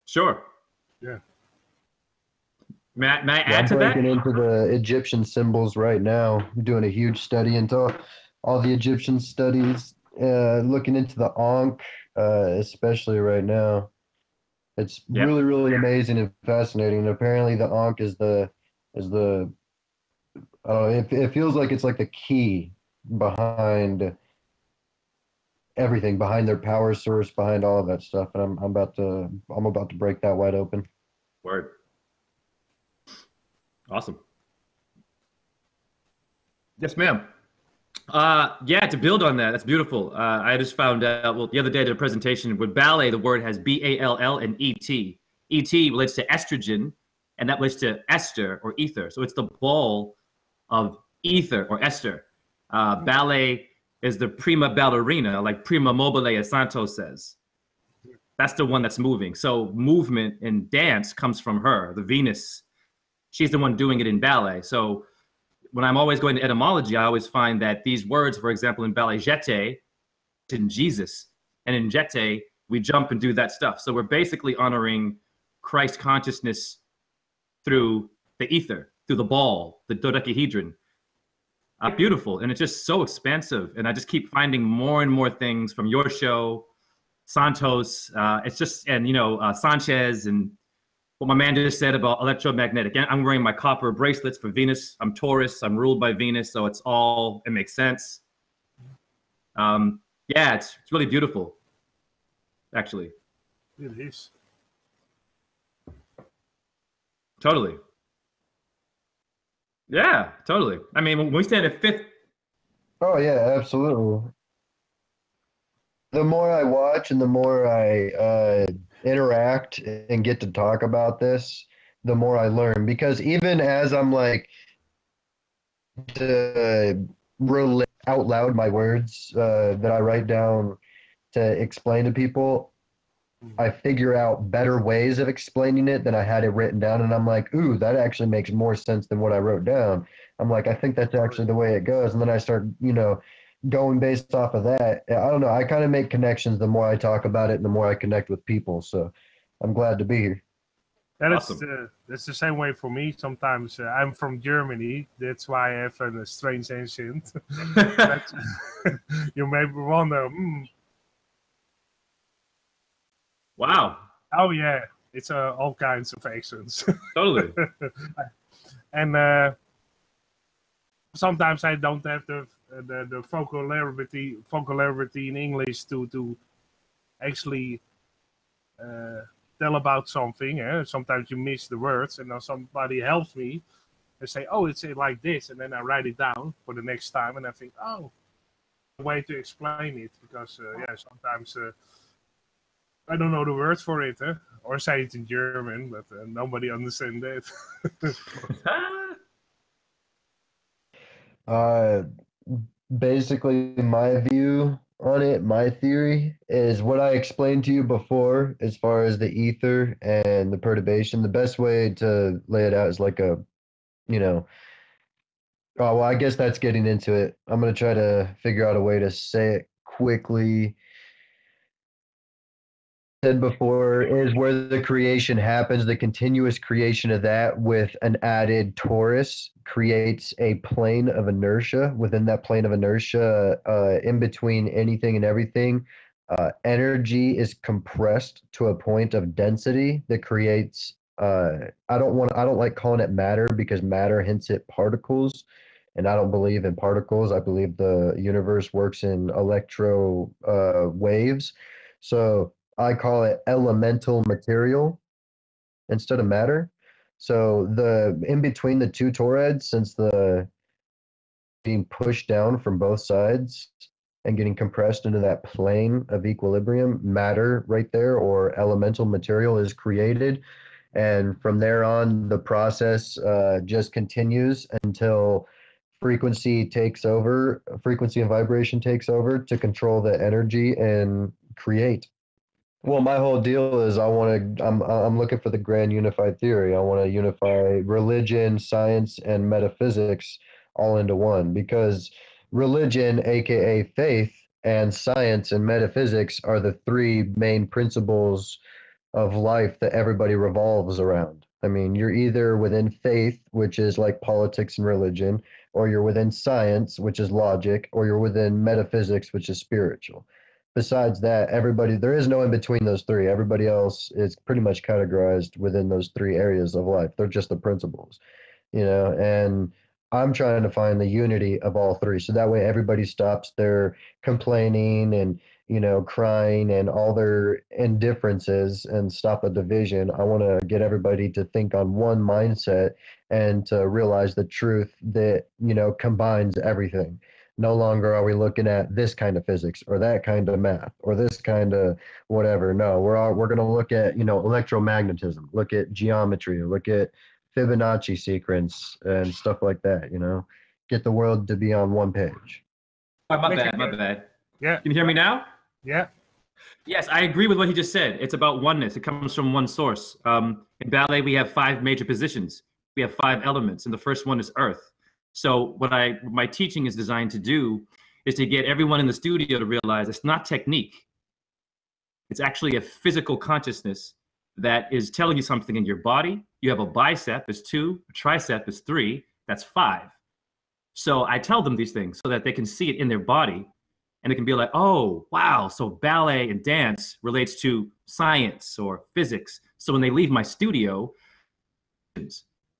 Sure. Yeah. May I Yeah, add I'm to breaking that? into the Egyptian symbols right now. I'm doing a huge study into all the Egyptian studies, looking into the Ankh, especially right now. It's Yep. really, really amazing and fascinating. And apparently, the Ankh is the it feels like it's like the key behind everything, behind their power source, behind all of that stuff. And I'm about to break that wide open. Word. Awesome. Yes, ma'am. Yeah, to build on that, that's beautiful. I just found out, well, the other day I did a presentation with ballet, the word has Ball and ET. ET relates to estrogen, and that relates to ester or ether. So it's the ball of ether or ester. Ballet is the prima ballerina, like prima mobile, as Santos says. That's the one that's moving. So movement in dance comes from her, the Venus. She's the one doing it in ballet. So when I'm always going to etymology, I always find that these words, for example, in ballet, jete, in Jesus, and in jete, we jump and do that stuff. So we're basically honoring Christ consciousness through the ether, through the ball, the dodecahedron. Beautiful. And it's just so expansive. And I just keep finding more and more things from your show, Santos. It's just, and, Sanchez, and what my man just said about electromagnetic. I'm wearing my copper bracelets for Venus. I'm Taurus. I'm ruled by Venus. So it makes sense. Yeah, it's really beautiful, actually. It is. Totally. Yeah, totally. I mean, when we stand at fifth, Oh yeah, absolutely. The more I watch and the more I interact and get to talk about this, the more I learn. Because even as I'm like to relate out loud my words that I write down to explain to people, I figure out better ways of explaining it than I had it written down. And I'm like, ooh, that actually makes more sense than what I wrote down. I'm like, I think that's actually the way it goes. And then I start, going based off of that. I don't know. I kind of make connections the more I talk about it and the more I connect with people. So I'm glad to be here. And awesome. that's the same way for me. Sometimes I'm from Germany. That's why I have a strange accent. But, you may wonder, Wow. oh yeah, it's all kinds of accents. Totally. And sometimes I don't have the vocabulary in English to actually tell about something. Sometimes you miss the words, and then somebody helps me and say, "Oh, it's like this," and then I write it down for the next time, and I think, "Oh, a way to explain it," because sometimes I don't know the words for it, or say it in German, but nobody understands it. Uh, Basically, my view on it, my theory is what I explained to you before as far as the ether and the perturbation. The best way to lay it out is like you know, oh, well, I guess that's getting into it. I'm going to try to figure out a way to say it quickly. Said before is where the creation happens, the continuous creation of that with an added torus creates a plane of inertia. Within that plane of inertia, in between anything and everything, energy is compressed to a point of density that creates I don't like calling it matter because matter hints at particles, and I don't believe in particles. I believe the universe works in electro waves. So I call it elemental material instead of matter. So the in between the two toroids, since the being pushed down from both sides and getting compressed into that plane of equilibrium, matter right there or elemental material is created. And from there on, the process just continues until frequency and vibration takes over to control the energy and create. Well, my whole deal is I'm looking for the grand unified theory. I want to unify religion, science, and metaphysics all into one because religion, aka faith, and science and metaphysics are the three main principles of life that everybody revolves around. I mean, you're either within faith, which is like politics and religion, or you're within science, which is logic, or you're within metaphysics, which is spiritual. Besides that, everybody, there is no in between those three. Everybody else is pretty much categorized within those three areas of life. They're just the principles, and I'm trying to find the unity of all three. So that way everybody stops their complaining and, crying and all their indifferences and stop the division. I want to get everybody to think on one mindset and to realize the truth that, combines everything. No longer are we looking at this kind of physics or that kind of math or this kind of whatever. No, we're going to look at, electromagnetism, look at geometry, look at Fibonacci sequence and stuff like that, get the world to be on one page. Oh, my bad. Yeah. Can you hear me now? Yeah. Yes, I agree with what he just said. It's about oneness. It comes from one source. In ballet, we have 5 major positions. We have 5 elements, and the first one is earth. So what my teaching is designed to do is to get everyone in the studio to realize it's not technique. It's actually a physical consciousness that is telling you something in your body. You have a bicep is 2, a tricep is 3, that's 5. So I tell them these things so that they can see it in their body, and it can be like, oh, wow, so ballet and dance relates to science or physics. So when they leave my studio, and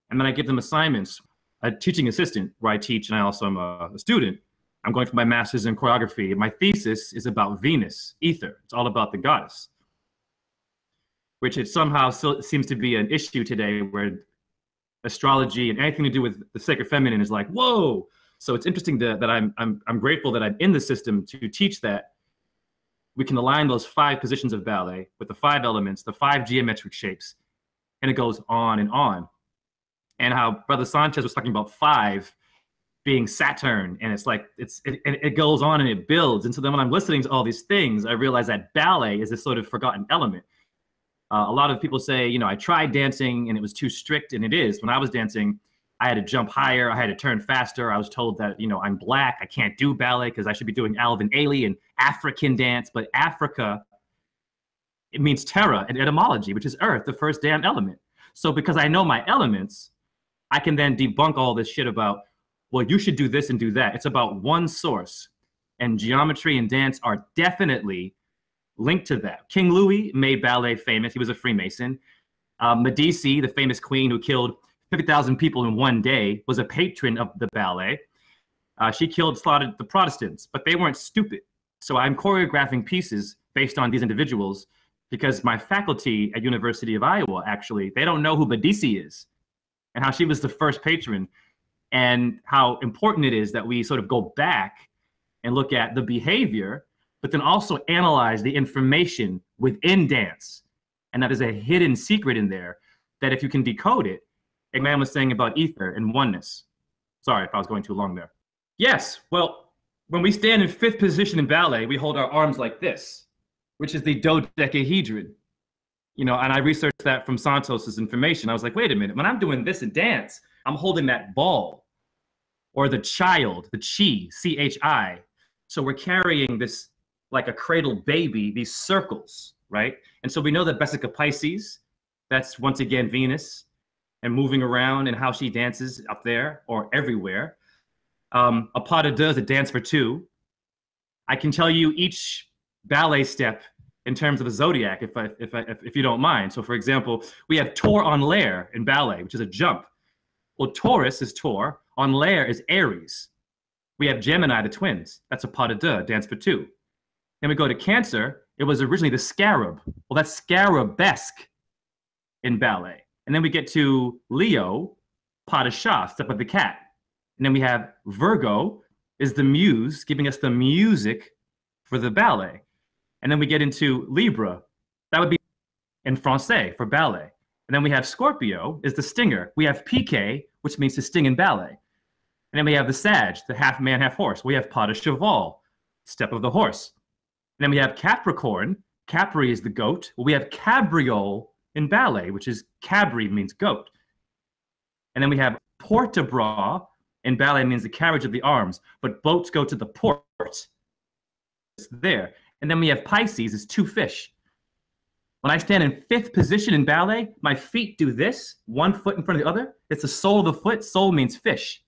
then I give them assignments, a teaching assistant where I teach, and I also am a student. I'm going for my master's in choreography. My thesis is about Venus, ether. It's all about the goddess, which it somehow still seems to be an issue today, where astrology and anything to do with the sacred feminine is like, whoa. So it's interesting that I'm grateful that I'm in the system to teach that we can align those 5 positions of ballet with the 5 elements, the 5 geometric shapes, and it goes on and on. And how Brother Sanchez was talking about 5 being Saturn, and it's like it goes on and it builds. And so then when I'm listening to all these things, I realize that ballet is this sort of forgotten element. A lot of people say, I tried dancing and it was too strict, and it is. When I was dancing, I had to jump higher, I had to turn faster. I was told that, I'm black, I can't do ballet because I should be doing Alvin Ailey and African dance. But Africa, it means terra in etymology, which is earth, the first damn element. So because I know my elements, I can then debunk all this shit about, well, you should do this and do that. It's about one source. And geometry and dance are definitely linked to that. King Louis made ballet famous. He was a Freemason. Medici, the famous queen who killed 50,000 people in one day, was a patron of the ballet. She slaughtered the Protestants, but they weren't stupid. So I'm choreographing pieces based on these individuals because my faculty at University of Iowa, actually, they don't know who Medici is and how she was the first patron, and how important it is that we sort of go back and look at the behavior, but then also analyze the information within dance. And that is a hidden secret in there that if you can decode it, a man was saying about ether and oneness. Sorry if I was going too long there. Yes, well, when we stand in 5th position in ballet, we hold our arms like this, which is the dodecahedron. And I researched that from Santos's information. I was like, wait a minute, when I'm doing this in dance, I'm holding that ball, or the child, the chi, C-H-I. So we're carrying this like a cradled baby, these circles, right? And so we know that Vesica Pisces, that's once again Venus, and moving around and how she dances up there or everywhere. A pas de deux is a dance for 2. I can tell you each ballet step in terms of a zodiac, if you don't mind. So for example, we have tour en l'air in ballet, which is a jump. Well, Taurus is Taur, en l'air is Aries. We have Gemini, the twins. That's a pas de deux, dance for 2. Then we go to Cancer. It was originally the scarab. Well, that's scarabesque in ballet. And then we get to Leo, pas de chat, step of the cat. And then we have Virgo is the muse, giving us the music for the ballet. And then we get into Libra. That would be in Francais for ballet. And then we have Scorpio is the stinger. We have Piqué, which means to sting in ballet. And then we have the Sag, the half man, half horse. We have pas de cheval, step of the horse. And then we have Capricorn. Capri is the goat. Well, we have cabriole in ballet, which is cabri means goat. And then we have porte-bras in ballet means the carriage of the arms, but boats go to the port. It's there. And then we have Pisces is 2 fish. When I stand in fifth position in ballet, my feet do this, one foot in front of the other. It's the sole of the foot. Sole means fish.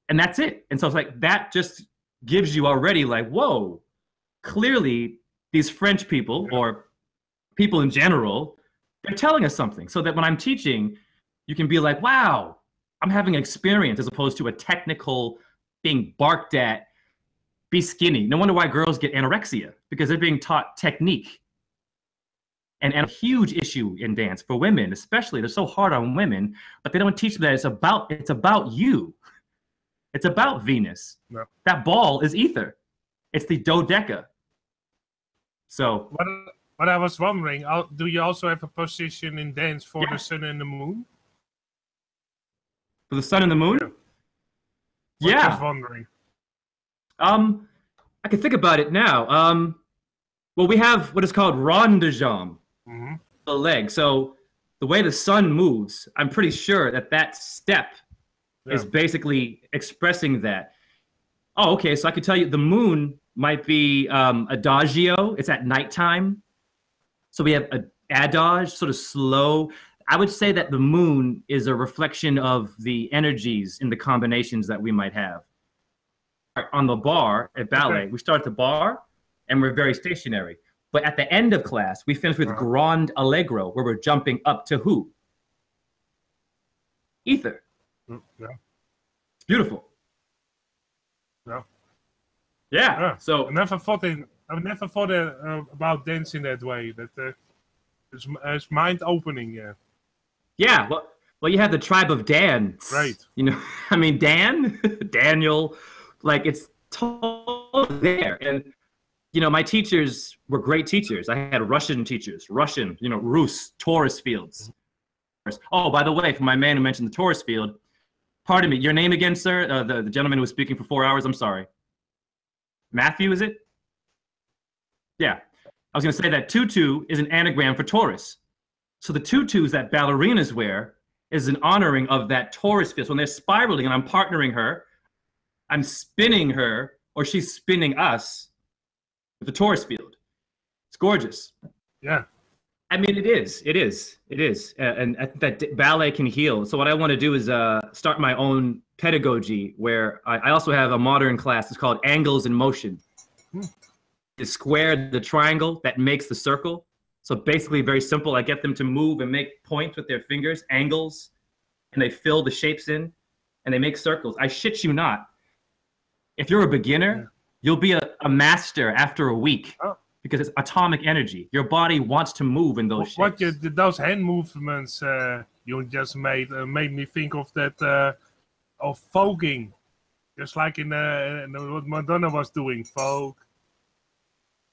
And that's it. And so it's like that just gives you already like, whoa, clearly these French people or people in general, they're telling us something. So that when I'm teaching, you can be like, wow, I'm having an experience as opposed to a technical being barked at, be skinny. No wonder why girls get anorexia, because they're being taught technique. And a huge issue in dance for women, especially, they're so hard on women, but they don't teach them that it's about you. It's about Venus. No. That ball is ether. It's the dodeca. So what I was wondering, do you also have a position in dance for the sun and the moon? For the sun and the moon? I was wondering. I can think about it now. Well, we have what is called rond de jambe, the leg. So the way the sun moves, I'm pretty sure that step is basically expressing that. Oh, okay. So I could tell you the moon might be adagio. It's at nighttime. So we have adage, sort of slow. I would say that the moon is a reflection of the energies in the combinations that we might have. On the bar at ballet, we start at the bar and we're very stationary. But at the end of class, we finish with grand allegro, where we're jumping up to who? Ether. Yeah. It's beautiful. Yeah. Yeah. So I never thought about dancing that way. That it's mind opening. Yeah. Yeah. Well, you have the tribe of Dan. Right. You know, I mean, Dan, Daniel, like it's totally there. And you know, my teachers were great teachers. I had Russian teachers, Rus, Taurus fields. Oh, by the way, for my man who mentioned the Taurus field, pardon me, your name again, sir? The gentleman who was speaking for 4 hours, I'm sorry. Matthew, is it? Yeah. I was going to say that tutu is an anagram for Taurus. So the tutus that ballerinas wear is an honoring of that Taurus field. So when they're spiraling and I'm partnering her, I'm spinning her, or she's spinning us with the Taurus field. It's gorgeous. Yeah. I mean, it is. And I think that ballet can heal. So what I want to do is start my own pedagogy where I also have a modern class. It's called Angles in Motion. To square the triangle that makes the circle. So basically very simple. I get them to move and make points with their fingers, angles, and they fill the shapes in and they make circles. I shit you not. If you're a beginner, you'll be a master after a week because it's atomic energy. Your body wants to move in those shapes. Those hand movements you just made me think of that of folking, just like in what Madonna was doing, folk.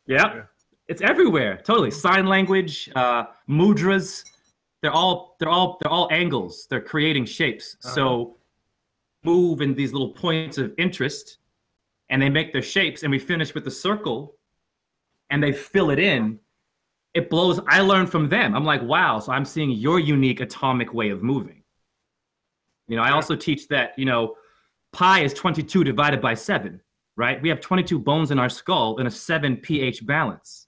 Yeah, it's everywhere. Totally, sign language, mudras. They're all angles. They're creating shapes. So move in these little points of interest. And they make their shapes, and we finish with the circle, and they fill it in. It blows. I learned from them. I'm like, wow. So I'm seeing your unique atomic way of moving. You know, I also teach that, you know, pi is 22 divided by 7, right? We have 22 bones in our skull in a 7 pH balance.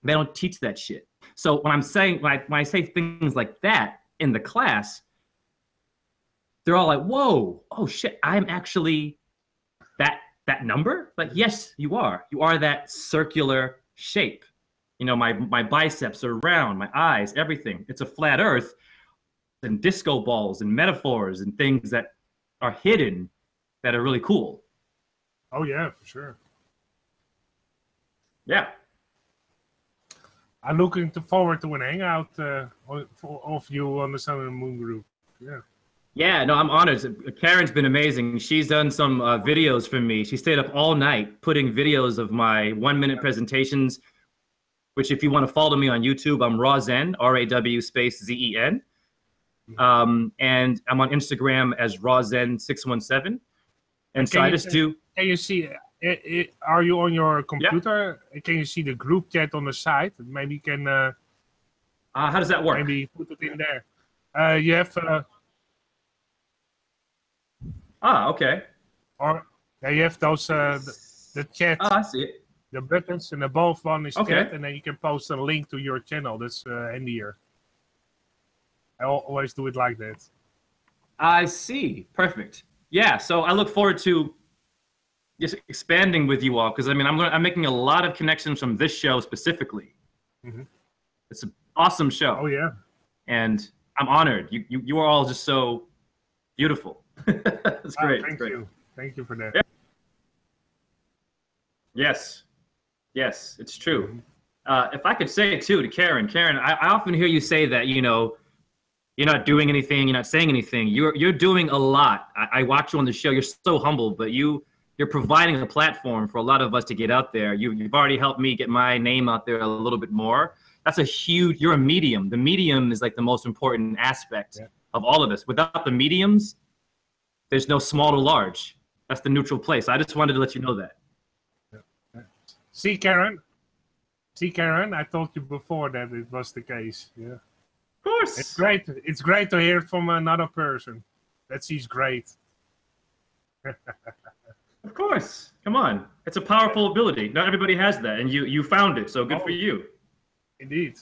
They don't teach that shit. So when I'm saying, when I say things like that in the class, they're all like, whoa, oh shit, I'm actually that number? Like, yes, you are. You are that circular shape. You know, my biceps are round, my eyes, everything. It's a flat earth, and disco balls and metaphors and things that are hidden that are really cool. Oh, yeah, for sure. Yeah. I'm looking forward to an hangout of you on the Sun and the Moon group. Yeah. Yeah, no, I'm honored. Karen's been amazing. She's done some videos for me. She stayed up all night putting videos of my 1-minute presentations, which if you want to follow me on YouTube, I'm Rawzen, R-A-W space Z-E-N. And I'm on Instagram as Rawzen617. And so I just do... Can you see, are you on your computer? Yeah. Can you see the group chat on the side? Maybe you can... how does that work? Maybe put it in there. You have... okay. Or you have those the chat. Oh, I see it. The buttons and above one is Okay. chat, and then you can post a link to your channel. That's handier. I always do it like that. I see. Perfect. Yeah. So I look forward to just expanding with you all because I mean I'm making a lot of connections from this show specifically. Mhm. It's an awesome show. Oh yeah. And I'm honored. You are all just so beautiful. That's great. Thank great. you. Thank you for that. Yeah. Yes. Yes, it's true. If I could say it too to Karen, I often hear you say that, you know, you're not doing anything, you're not saying anything. You're doing a lot. I watch you on the show. You're so humble, but you're providing a platform for a lot of us to get out there. You've already helped me get my name out there a little bit more. That's a huge. You're a medium. The medium is like the most important aspect of all of this. Without the mediums, there's no small to large. That's the neutral place. I just wanted to let you know that. See, Karen, I told you before that it was the case. Yeah. Of course. It's great. It's great to hear it from another person. That she's great. Of course. Come on. It's a powerful ability. Not everybody has that, and you found it, so good for you. Indeed.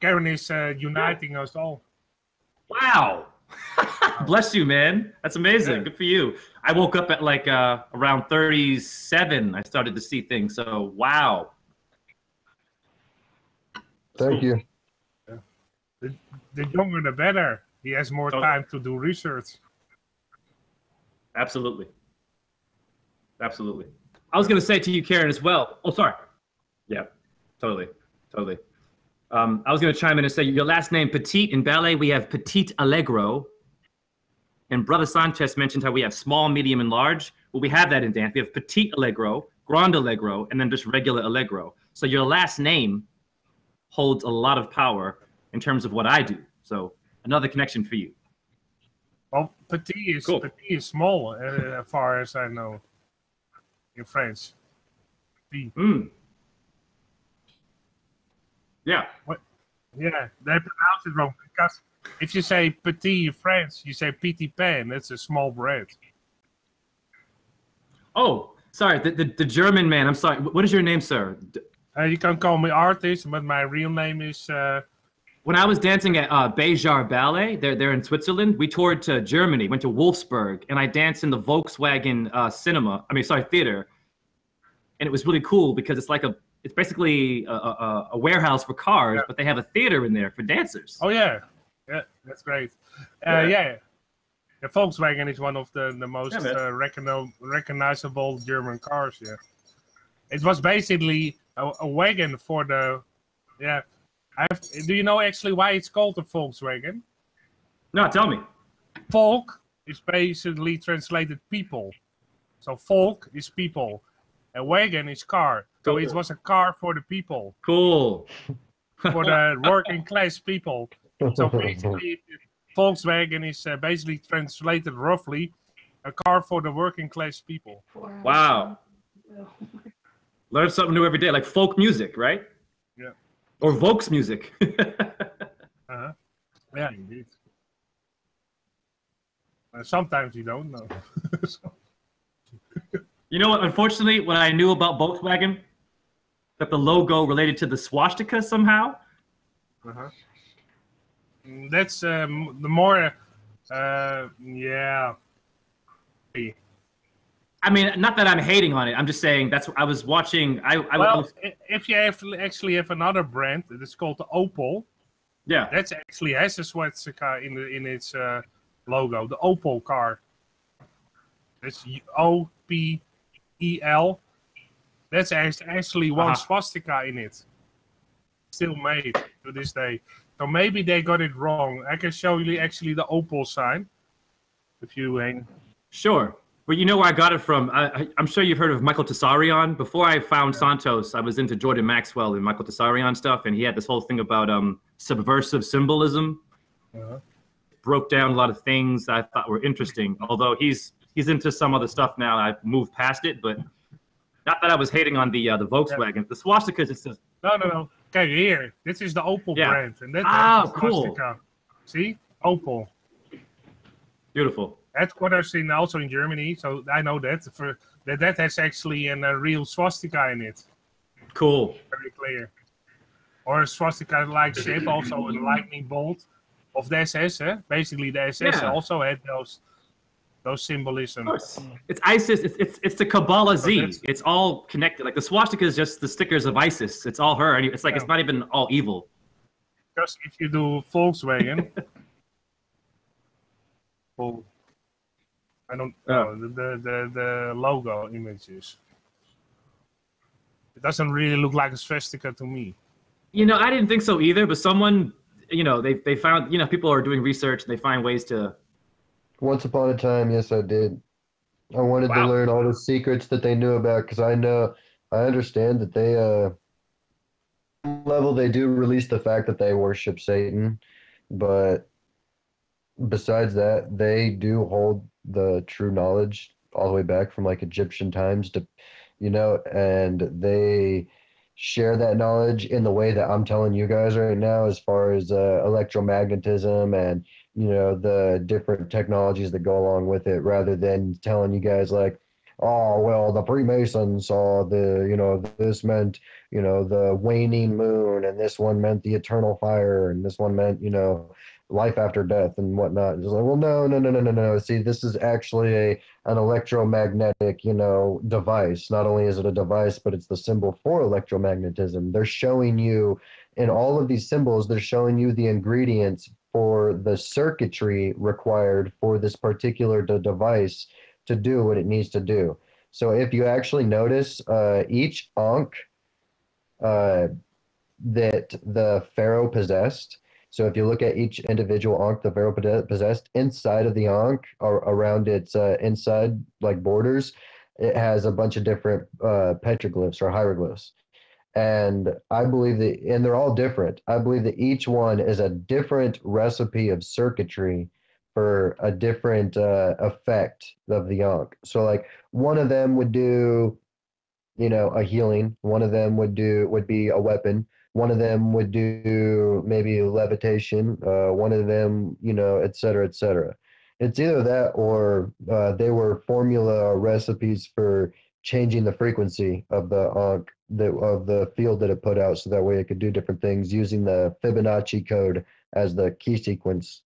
Karen is uniting us all. Wow. Bless you, man. That's amazing. Yeah. Good for you. I woke up at like around 37. I started to see things, so wow. Thank you. The younger the better. He has more time to do research. Absolutely. Absolutely. I was going to say to you, Karen, as well. Oh, sorry. Yeah, totally. I was going to chime in and say your last name, Petite. In ballet, we have Petite Allegro. And Brother Sanchez mentioned how we have small, medium, and large. Well, we have that in dance. We have Petite Allegro, Grande Allegro, and then just regular Allegro. So your last name holds a lot of power in terms of what I do. So another connection for you. Well, Petit is, cool. Petit is small, as far as I know, in French. Petit. Yeah. What? Yeah, they pronounce it wrong because if you say petit in French, you say petit pain. That's a small bread. Oh, sorry, the German man. I'm sorry. What is your name, sir? You can call me artist, but my real name is. When I was dancing at Béjar Ballet, they're in Switzerland. We toured to Germany, went to Wolfsburg, and I danced in the Volkswagen theater. And it was really cool because it's basically a warehouse for cars, but they have a theater in there for dancers. Oh yeah, that's great. Yeah, the Volkswagen is one of the most recognizable German cars. Yeah, it was basically a wagon for the do you know actually why it's called a Volkswagen? No, tell me. Volk is basically translated people. So Volk is people. A wagon is car. So it was a car for the people. Cool. For the working class people. So basically, Volkswagen is basically translated roughly a car for the working class people. Wow. Learn something new every day, like folk music, right? Yeah. Or Volks music. Yeah, indeed. Sometimes you don't know. You know what? Unfortunately, what I knew about Volkswagen, that the logo related to the swastika somehow. That's the more, yeah. I mean, not that I'm hating on it. I'm just saying that's what I was watching. If you actually have another brand, it's called the Opel. Yeah, that's actually has a swastika in its logo. The Opel car. It's OPEL. That's actually one swastika in it. Still made to this day. So maybe they got it wrong. I can show you actually the Opel sign. If you hang. Sure. But you know where I got it from? I'm sure you've heard of Michael Tessarion. Before I found Santos, I was into Jordan Maxwell and Michael Tessarion stuff, and he had this whole thing about subversive symbolism. Broke down a lot of things I thought were interesting. Although he's into some other stuff now. I've moved past it, but not that I was hating on the Volkswagen. Yeah. The swastikas, it says... No. Okay, here. This is the Opel brand. And that's cool. swastika. See? Opel. Beautiful. headquarters in also in Germany, so I know that that has actually a real swastika in it. Cool. Very clear. Or a swastika-like shape, also a lightning bolt of the SS. Basically, the SS also had those symbolism. Of course. It's ISIS. It's the Kabbalah Z. So it's all connected. Like the swastika is just the stickers of ISIS. It's all her. It's like it's not even all evil. Because if you do Volkswagen, I don't know the logo images. It doesn't really look like a swastika to me. I didn't think so either. But someone, they found, people are doing research and they find ways to. Once upon a time, yes, I did. I wanted to learn all the secrets that they knew about because I understand that they, level, they do release the fact that they worship Satan, but besides that, they do hold the true knowledge all the way back from like Egyptian times to, and they share that knowledge in the way that I'm telling you guys right now, as far as electromagnetism and the different technologies that go along with it, rather than telling you guys like, oh well, the Freemasons saw this meant the waning moon, and this one meant the eternal fire, and this one meant life after death and whatnot. It's like, well, no. See, this is actually an electromagnetic, device. Not only is it a device, but it's the symbol for electromagnetism. They're showing you in all of these symbols, they're showing you the ingredients for the circuitry required for this particular device to do what it needs to do. So if you actually notice, each Ankh that the pharaoh possessed, so if you look at each individual Ankh the pharaoh possessed, inside of the Ankh or around its inside like borders, it has a bunch of different petroglyphs or hieroglyphs. And I believe and they're all different. I believe that each one is a different recipe of circuitry for a different effect of the Ankh. So like one of them would do, a healing. One of them would be a weapon. One of them would do maybe levitation. One of them, et cetera, et cetera. It's either that or they were formula or recipes for changing the frequency of the Ankh, of the field that it put out, so that way it could do different things using the Fibonacci code as the key sequence.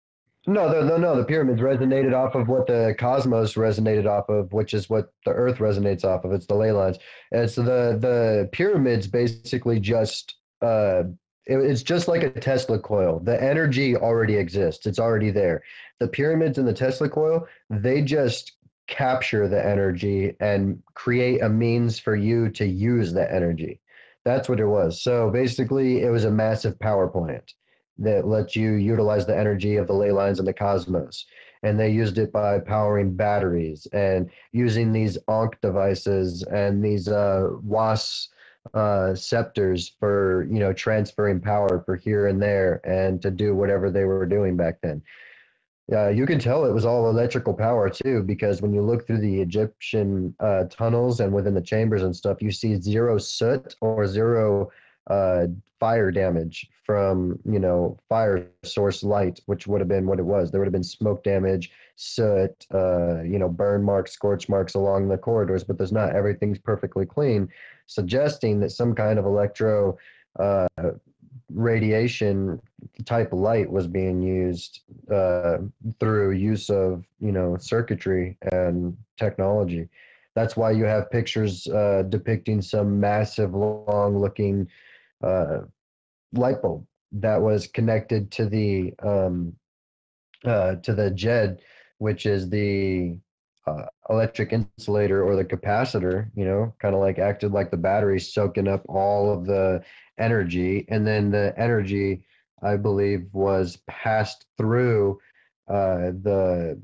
No, the pyramids resonated off of what the cosmos resonated off of, which is what the Earth resonates off of. It's the ley lines, and so the pyramids basically just it's just like a Tesla coil. The energy already exists; it's already there. The pyramids and the Tesla coil, they just capture the energy and create a means for you to use that energy. That's what it was. So basically, it was a massive power plant that lets you utilize the energy of the ley lines and the cosmos. And they used it by powering batteries and using these Ankh devices and these WAS scepters for transferring power for here and there and to do whatever they were doing back then. You can tell it was all electrical power too, because when you look through the Egyptian tunnels and within the chambers and stuff, you see zero soot or zero fire damage from fire source light, which would have been what it was. There would have been smoke damage, soot, burn marks, scorch marks along the corridors, but there's not. Everything's perfectly clean, suggesting that some kind of electro radiation type light was being used through use of circuitry and technology. That's why you have pictures depicting some massive long looking light bulb that was connected to the JED, which is the electric insulator or the capacitor, kind of like acted like the battery, soaking up all of the energy. And then the energy, I believe, was passed through the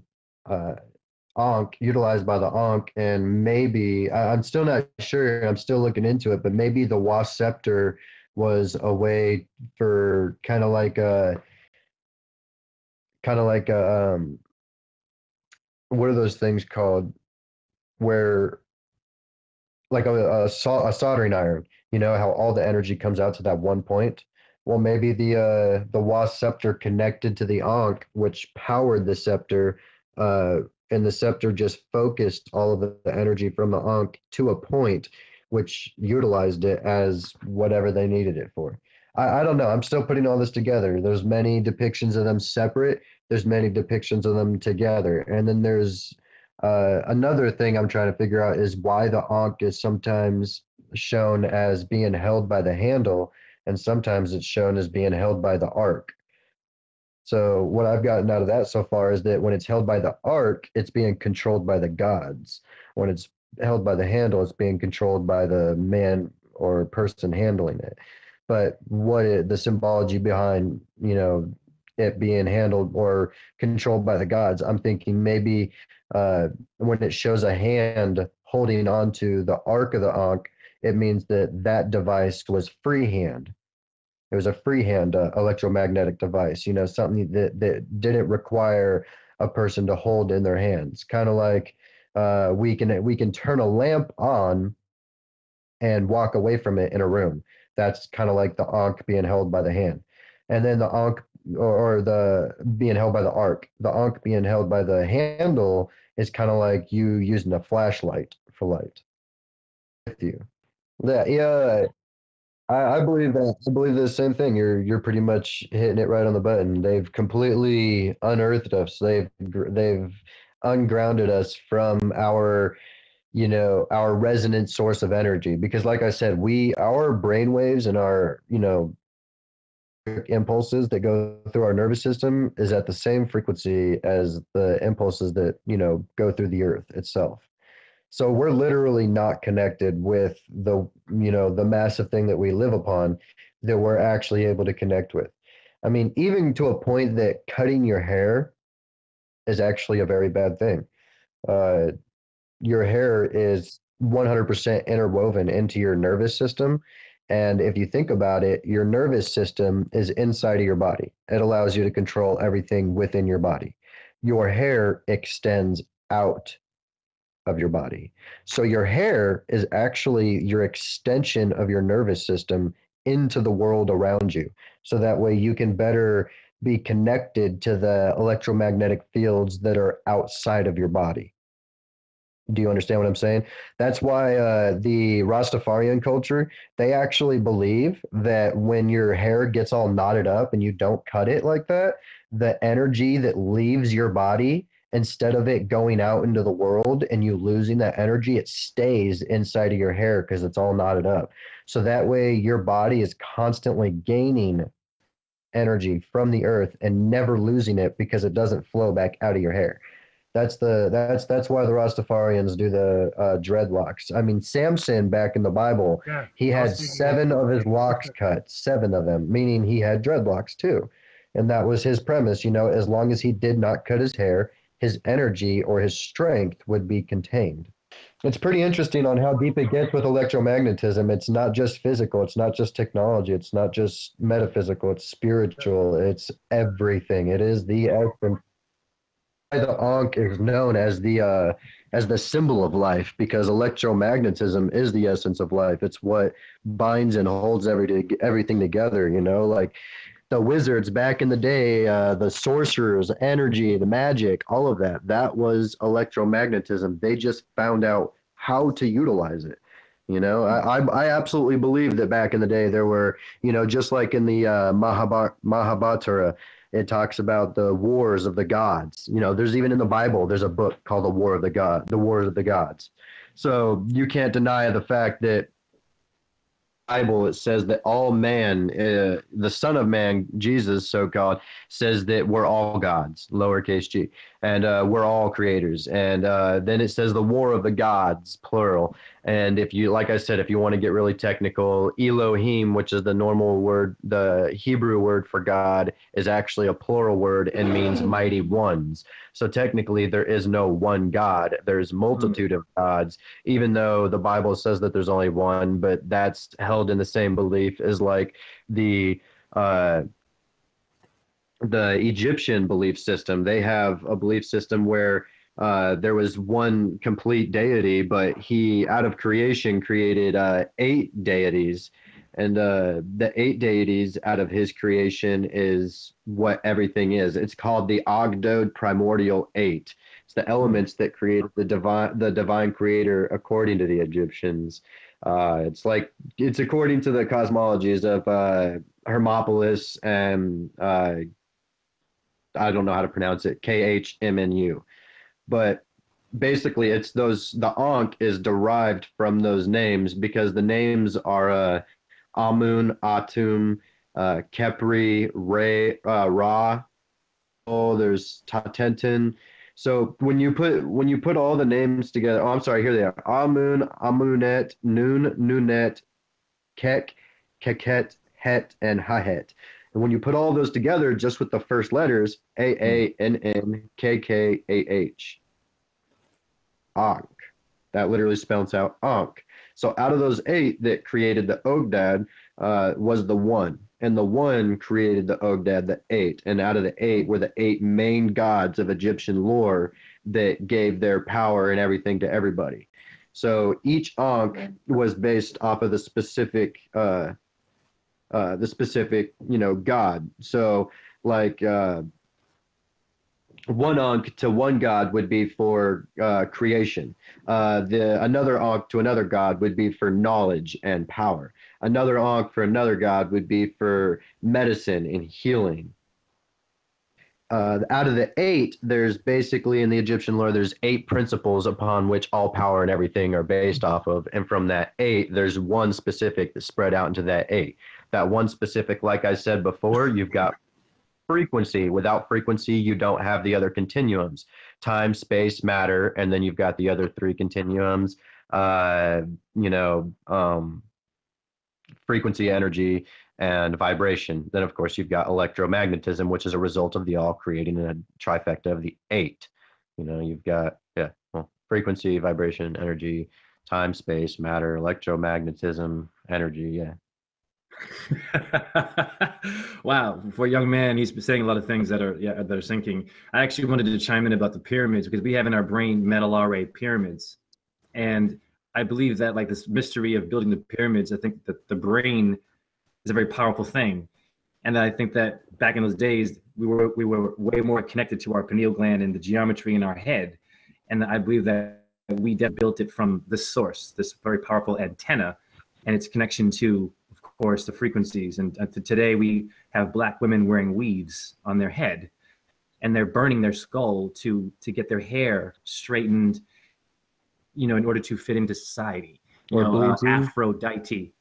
Ankh, utilized by the Ankh. And maybe, I'm still not sure, I'm still looking into it, but maybe the Wasp Scepter was a way for kind of like a, what are those things called? Where like a soldering iron, how all the energy comes out to that one point. Well, maybe the Wasp scepter connected to the Ankh, which powered the scepter, and the scepter just focused all of the energy from the Ankh to a point, which utilized it as whatever they needed it for. I don't know. I'm still putting all this together. There's many depictions of them separate. There's many depictions of them together. And then there's another thing I'm trying to figure out is why the Ankh is sometimes shown as being held by the handle, and sometimes it's shown as being held by the arc. So what I've gotten out of that so far is that when it's held by the arc, it's being controlled by the gods. When it's held by the handle, it's being controlled by the man or person handling it. But the symbology behind, it being handled or controlled by the gods, I'm thinking maybe when it shows a hand holding onto the arc of the Ankh, it means that that device was freehand. It was a freehand electromagnetic device, something that didn't require a person to hold in their hands. Kind of like we can turn a lamp on and walk away from it in a room. That's kind of like the Ankh being held by the hand. And then the Ankh or the being held by the arc. The Ankh being held by the handle is kind of like you using a flashlight for light with you. Yeah, I believe that. I believe the same thing. You're pretty much hitting it right on the button. They've completely unearthed us. They've ungrounded us from our resonant source of energy. Because like I said, our brain waves and our, impulses that go through our nervous system is at the same frequency as the impulses that, go through the earth itself. So we're literally not connected with the massive thing that we live upon that we're actually able to connect with. I mean, even to a point that cutting your hair is actually a very bad thing. Your hair is 100% interwoven into your nervous system. And if you think about it, your nervous system is inside of your body. It allows you to control everything within your body. Your hair extends out of your body. So your hair is actually your extension of your nervous system into the world around you. So that way you can better be connected to the electromagnetic fields that are outside of your body. Do you understand what I'm saying? That's why the Rastafarian culture, they actually believe that when your hair gets all knotted up and you don't cut it like that, the energy that leaves your body, instead of it going out into the world and you losing that energy, it stays inside of your hair because it's all knotted up. So that way your body is constantly gaining energy from the earth and never losing it because it doesn't flow back out of your hair. That's why the Rastafarians do the dreadlocks. I mean, Samson back in the Bible, Yeah, he I was had thinking 7 of his locks cut, 7 of them, meaning he had dreadlocks too. And that was his premise, as long as he did not cut his hair, his energy or his strength would be contained. It's pretty interesting on how deep it gets with electromagnetism. It's not just physical, it's not just technology, it's not just metaphysical, it's spiritual, it's everything. It is the essence. The Ankh is known as the symbol of life because electromagnetism is the essence of life. It's what binds and holds everything together. Like the wizards back in the day, the sorcerers, energy, the magic, all of that. That was electromagnetism. They just found out how to utilize it. I absolutely believe that back in the day there were, just like in the Mahabharata, it talks about the wars of the gods. There's even in the Bible, there's a book called the Wars of the Gods. So you can't deny the fact that Bible, it says that all man, the Son of Man, Jesus, so-called, says that we're all gods, lowercase g, and we're all creators. And then it says the war of the gods, plural. And like I said, if you want to get really technical, Elohim, which is the normal word, the Hebrew word for God, is actually a plural word and means mighty ones. So technically, there is no one God. There's multitude of gods, even though the Bible says that there's only one, but that's held in the same belief as like the Egyptian belief system. They have a belief system where there was one complete deity, but he, out of creation, created 8 deities. And the 8 deities out of his creation is what everything is. It's called the Ogdode Primordial Eight. It's the elements that created the divine creator according to the Egyptians. It's according to the cosmologies of Hermopolis and I don't know how to pronounce it, Khmnu. But basically, the Ankh is derived from those names because the names are Amun, Atum, Kepri, Ra. Oh, there's Tatentin. So when you put all the names together, oh, I'm sorry, here they are: Amun, Amunet, Nun, Nunet, Kek, Keket, Het, and Hahet. And when you put all those together, just with the first letters, Aannkkkah, Ankh. That literally spells out Ankh. So out of those 8 that created the Ogdad was the one. And the one created the Ogdad, the 8. And out of the 8 were the 8 main gods of Egyptian lore that gave their power and everything to everybody. So each Ankh was based off of the specific god. So like one Ankh to one god would be for creation. Another Ankh to another god would be for knowledge and power. Another Ankh for another god would be for medicine and healing. Out of the 8, there's basically in the Egyptian lore, there's 8 principles upon which all power and everything are based off of. And from that 8, there's one specific that's spread out into that 8. That one specific, like I said before, you've got frequency. Without frequency, you don't have the other continuums: time, space, matter, and then you've got the other 3 continuums. Frequency, energy, and vibration. Then, of course, you've got electromagnetism, which is a result of the all creating a trifecta of the 8. You've got frequency, vibration, energy, time, space, matter, electromagnetism, energy. Yeah. Wow, for a young man, he's saying a lot of things that are sinking. I actually wanted to chime in about the pyramids because we have in our brain metal array pyramids, and I believe that like this mystery of building the pyramids, I think that the brain is a very powerful thing, and I think that back in those days we were way more connected to our pineal gland and the geometry in our head, and I believe that we built it from this source, this very powerful antenna, and its connection to, of course, the frequencies. And today we have Black women wearing weaves on their head, and they're burning their skull to get their hair straightened, in order to fit into society. Aphrodite.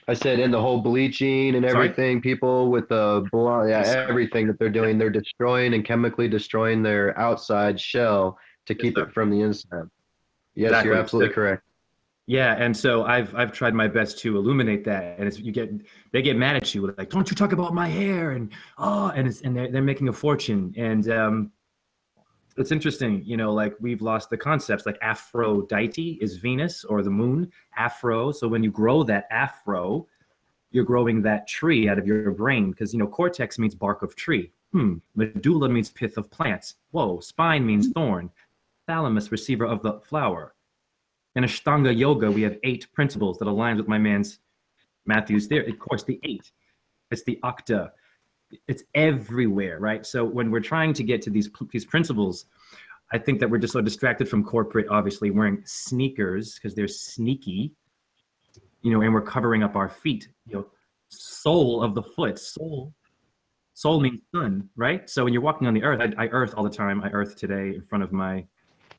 I said in the whole bleaching and everything, people with the blonde, everything that they're doing, they're destroying and chemically destroying their outside shell to keep it from the inside. Yes, exactly. You're absolutely correct. Yeah, and so I've tried my best to illuminate that, and they get mad at you, like, don't you talk about my hair, and they're making a fortune, and it's interesting, like we've lost the concepts, like Aphrodite is Venus or the moon, Afro. So when you grow that Afro, you're growing that tree out of your brain, because cortex means bark of tree. Medulla means pith of plants. Whoa, spine means thorn. Thalamus, receiver of the flower. In Ashtanga yoga, we have 8 principles that aligns with my man's Matthew's theory. Of course, the 8. It's the octa. It's everywhere, right? So when we're trying to get to these principles, I think that we're just so distracted from corporate, obviously wearing sneakers because they're sneaky, and we're covering up our feet. Sole of the foot. Soul means sun, right? So when you're walking on the earth, I earth all the time. I earth today in front of my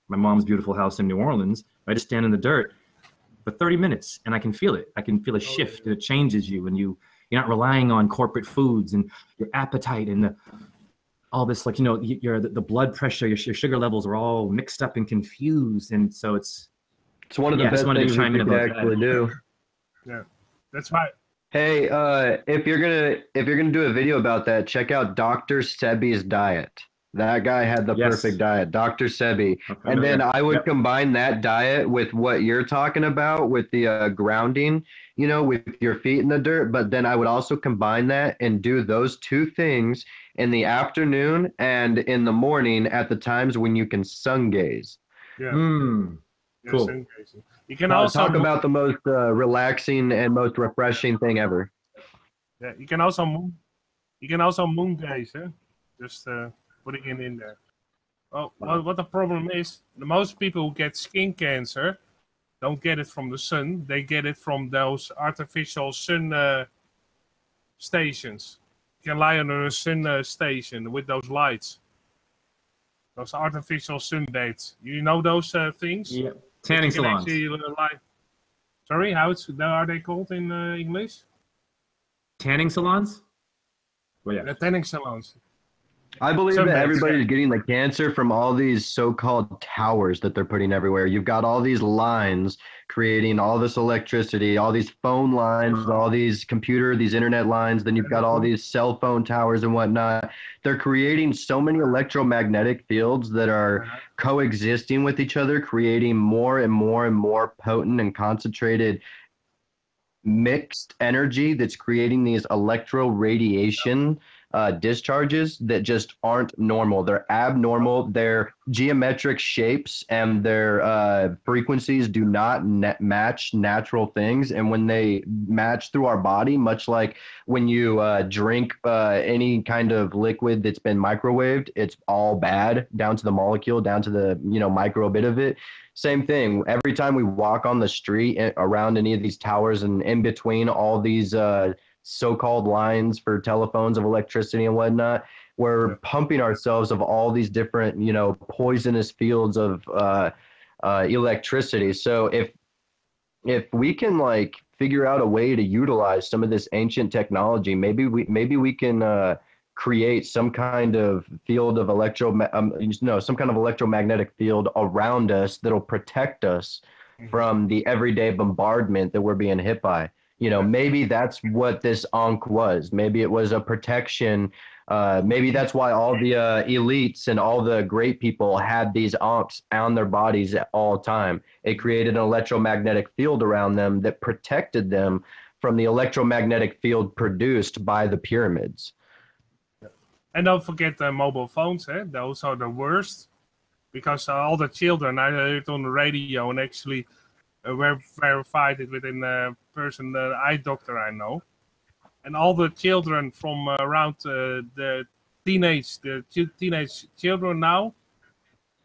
mom's beautiful house in New Orleans. I just stand in the dirt for 30 minutes and I can feel it. I can feel a shift and it changes you, and you're not relying on corporate foods and your appetite and all this, like, the blood pressure, your sugar levels are all mixed up and confused. And so it's one of the best things you can actually do. Yeah, that's right. Hey, if you're gonna do a video about that, check out Dr. Sebi's diet. That guy had the perfect diet, Dr. Sebi. And then I would combine that diet with what you're talking about, with the grounding, with your feet in the dirt. But then I would also combine that and do those 2 things in the afternoon and in the morning at the times when you can sun gaze. Yeah. Cool. sun gazing. You can also talk about the most relaxing and most refreshing thing ever. Yeah, you can also moon gaze, huh? Just putting it in there. Well, what the problem is, the most people who get skin cancer don't get it from the sun. They get it from those artificial sun stations. You can lie under a sun station with those lights. Those artificial sun baits. You know those things? Yeah. Tanning You can salons. actually, sorry, how are they called in English? Tanning salons? Well, yeah. The tanning salons. I believe that Sunbaits, everybody's yeah. getting the cancer from all these so-called towers that they're putting everywhere. You've got all these lines creating all this electricity, all these phone lines, all these these internet lines. Then you've got all these cell phone towers and whatnot. They're creating so many electromagnetic fields that are coexisting with each other, creating more and more and more potent and concentrated mixed energy that's creating these electro radiation discharges that just aren't normal. They're abnormal. Their geometric shapes and their frequencies do not match natural things. And when they match through our body, much like when you drink any kind of liquid that's been microwaved, it's all bad down to the molecule, down to the micro bit of it. Same thing. Every time we walk on the street around any of these towers and in between all these so-called lines for telephones of electricity and whatnot, we're pumping ourselves of all these different, poisonous fields of electricity. So if we can like figure out a way to utilize some of this ancient technology, maybe we can create some kind of field of some kind of electromagnetic field around us that'll protect us from the everyday bombardment that we're being hit by. Maybe that's what this Ankh was. Maybe it was a protection. Maybe that's why all the elites and all the great people had these Ankhs on their bodies at all time. It created an electromagnetic field around them that protected them from the electromagnetic field produced by the pyramids. And don't forget the mobile phones, eh? Those are the worst. Because all the children, I heard it on the radio and actually verified it within a person, the eye doctor I know. And all the children from around the teenage children now,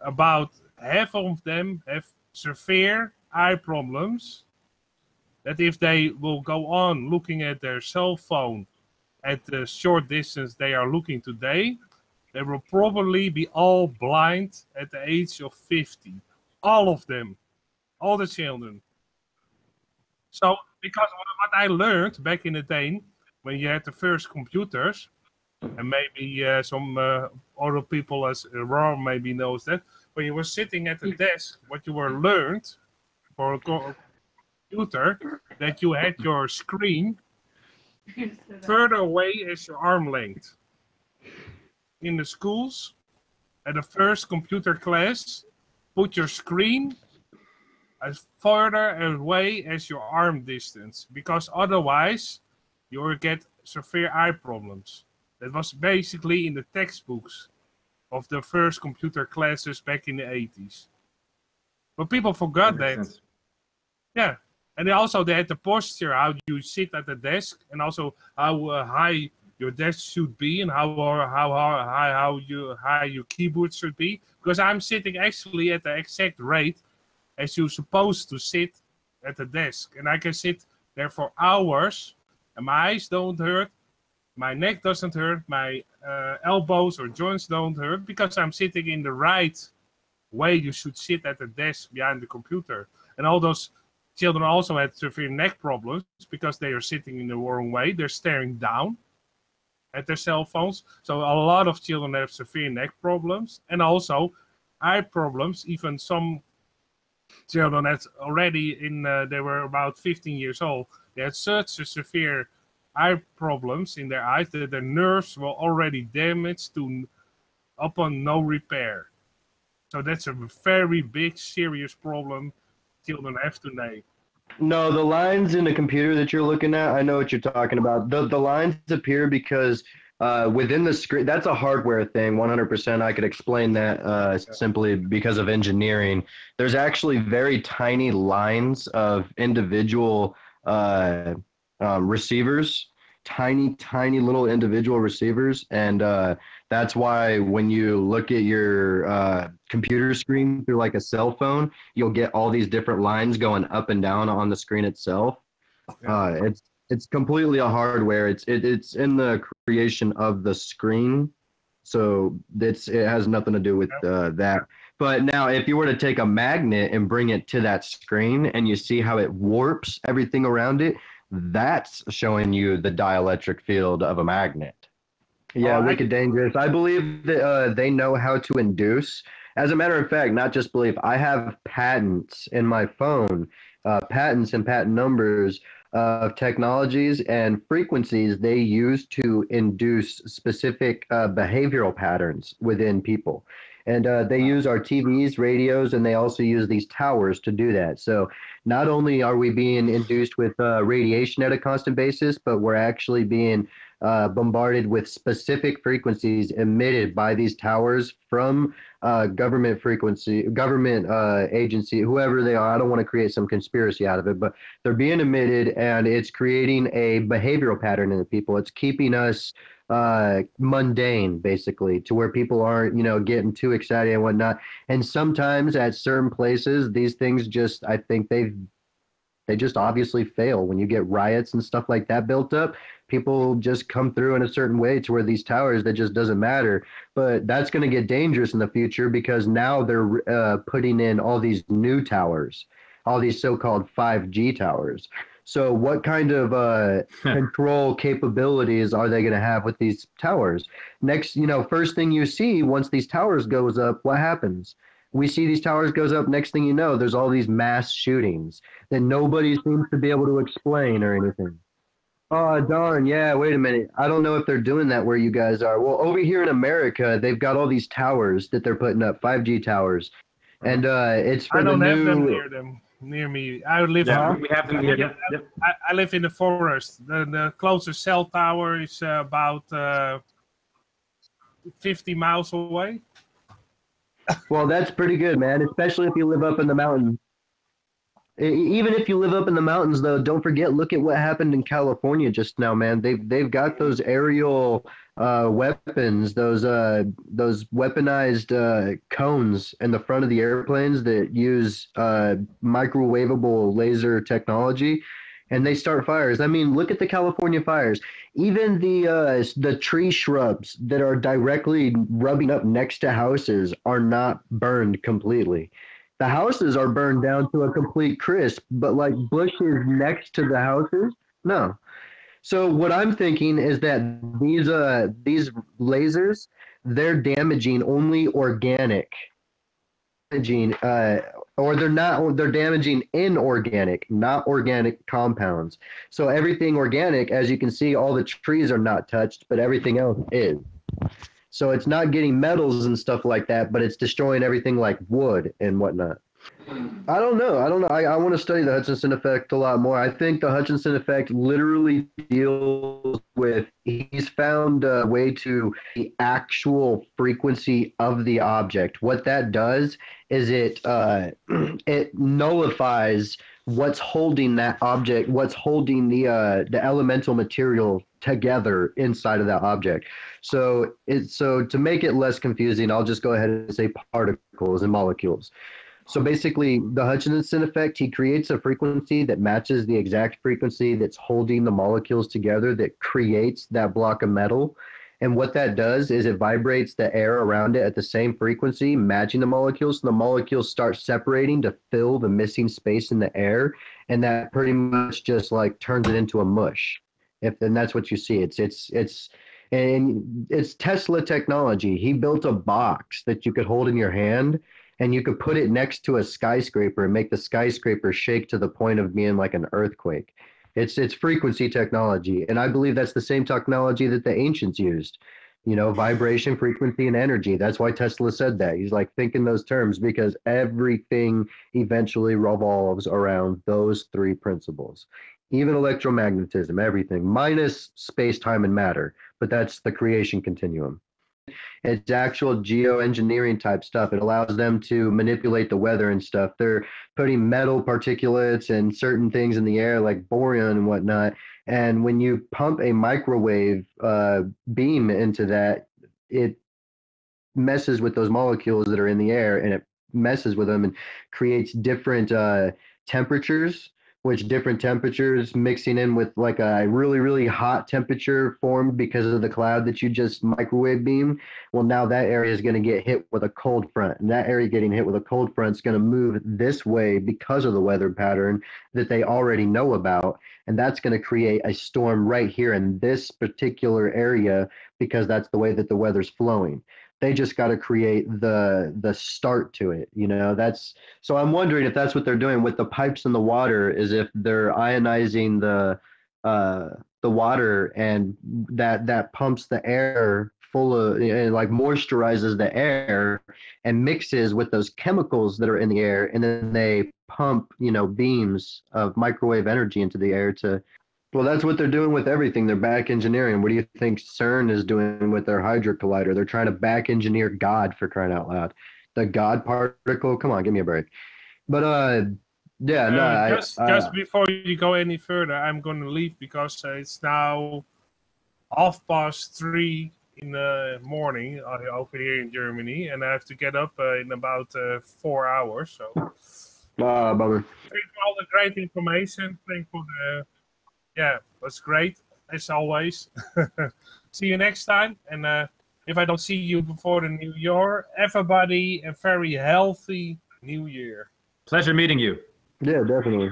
about half of them have severe eye problems. That if they will go on looking at their cell phone at the short distance they are looking today, they will probably be all blind at the age of 50. All of them. All the children. So, because what I learned back in the day, when you had the first computers, and maybe some other people as Raw maybe knows that, when you were sitting at the desk, what you were learned for a computer, that you had your screen further away as your arm length. In the schools, at the first computer class, put your screen as further away as your arm distance, because otherwise you will get severe eye problems. That was basically in the textbooks of the first computer classes back in the 80s. But people forgot that. Yeah. And they had the posture, how you sit at the desk, and also how high your desk should be, and how high your keyboard should be. Because I'm sitting actually at the exact rate as you're supposed to sit at the desk, and I can sit there for hours, and my eyes don't hurt, my neck doesn't hurt, my elbows or joints don't hurt, because I'm sitting in the right way you should sit at the desk behind the computer. And all those children also had severe neck problems because they are sitting in the wrong way. They're staring down at their cell phones. So a lot of children have severe neck problems and also eye problems. Even some children had already they were about 15 years old. They had such a severe eye problems in their eyes that their nerves were already damaged upon no repair. So that's a very big, serious problem children have today. No, the lines in the computer that you're looking at, I know what you're talking about. The lines appear because Within the screen, that's a hardware thing, 100%. I could explain that simply because of engineering. There's actually very tiny lines of individual receivers, tiny little individual receivers. And that's why when you look at your computer screen through like a cell phone, you'll get all these different lines going up and down on the screen itself. It's completely a hardware. It's in the creation of the screen, so it has nothing to do with that. But now, if you were to take a magnet and bring it to that screen, and you see how it warps everything around it, that's showing you the dielectric field of a magnet. Yeah, wicked dangerous. I believe that they know how to induce. As a matter of fact, not just believe, I have patents in my phone, patents and patent numbers of technologies and frequencies they use to induce specific behavioral patterns within people. And they use our TVs, radios, and they also use these towers to do that. So not only are we being induced with radiation at a constant basis, but we're actually being bombarded with specific frequencies emitted by these towers from government agency, whoever they are. I don't want to create some conspiracy out of it, but they're being emitted, and it's creating a behavioral pattern in the people. It's keeping us mundane, basically, to where people aren't, getting too excited and whatnot. And sometimes at certain places, these things just, I think they just obviously fail. When you get riots and stuff like that built up, people just come through in a certain way to where these towers, that just doesn't matter. But that's going to get dangerous in the future, because now they're putting in all these new towers, all these so-called 5G towers. So what kind of control capabilities are they going to have with these towers? Next, first thing you see once these towers goes up, what happens? We see these towers goes up. Next thing you know, there's all these mass shootings that nobody seems to be able to explain or anything. Oh, darn. Yeah, wait a minute. I don't know if they're doing that where you guys are. Well, over here in America, they've got all these towers that they're putting up, 5G towers. And it's for I don't the have new... them near me. I live. Yeah, we have them here. Yep. I live in the forest. The closest cell tower is about 50 miles away. Well, that's pretty good, man, especially if you live up in the mountains. Even if you live up in the mountains, though, don't forget, look at what happened in California just now, man. They've got those aerial weapons, those weaponized cones in the front of the airplanes that use microwavable laser technology, and they start fires. I mean, look at the California fires. Even the tree shrubs that are directly rubbing up next to houses are not burned completely. The houses are burned down to a complete crisp, but like bushes next to the houses, no. So what I'm thinking is that these lasers, they're damaging only organic, or they're damaging inorganic, not organic compounds. So everything organic, as you can see, all the trees are not touched, but everything else is. So it's not getting metals and stuff like that, but it's destroying everything like wood and whatnot. I don't know. I want to study the Hutchinson effect a lot more. I think the Hutchinson effect literally deals with, he's found a way to the actual frequency of the object. What that does is it nullifies what's holding that object, what's holding the elemental material together inside of that object. So to make it less confusing, I'll just go ahead and say particles and molecules. So basically, the Hutchinson effect, he creates a frequency that matches the exact frequency that's holding the molecules together, that creates that block of metal. And what that does is it vibrates the air around it at the same frequency, matching the molecules. So the molecules start separating to fill the missing space in the air. And that pretty much just like turns it into a mush. And that's what you see. It's Tesla technology. He built a box that you could hold in your hand, and you could put it next to a skyscraper and make the skyscraper shake to the point of being like an earthquake. It's frequency technology, and I believe that's the same technology that the ancients used. Vibration, frequency, and energy. That's why Tesla said that. He's like, think in those terms, because everything eventually revolves around those three principles. even electromagnetism, everything, minus space, time, and matter. But that's the creation continuum. It's actual geoengineering type stuff. It allows them to manipulate the weather and stuff. They're putting metal particulates and certain things in the air like boron and whatnot. And when you pump a microwave beam into that, it messes with those molecules that are in the air, and it messes with them and creates different temperatures, which different temperatures mixing in with like a really, really hot temperature formed because of the cloud that you just microwave beam. Well, now that area is going to get hit with a cold front, and that area getting hit with a cold front is going to move this way because of the weather pattern that they already know about. And that's going to create a storm right here in this particular area because that's the way that the weather's flowing. They just got to create the start to it. That's so I'm wondering if that's what they're doing with the pipes in the water, is if they're ionizing the water, and that pumps the air full of, like moisturizes the air and mixes with those chemicals that are in the air, and then they pump beams of microwave energy into the air to. Well, that's what they're doing with everything. They're back engineering. What do you think CERN is doing with their Hydra Collider? They're trying to back engineer God, for crying out loud. The God particle. Come on, give me a break. But yeah, no. Just before you go any further, I'm going to leave because it's now 3:30 in the morning over here in Germany, and I have to get up in about 4 hours. So, bummer. Thank for all the great information. Thank for the. Yeah, that's great, as always. See you next time. And if I don't see you before the new year, everybody a very healthy new year. Pleasure meeting you. Yeah, definitely.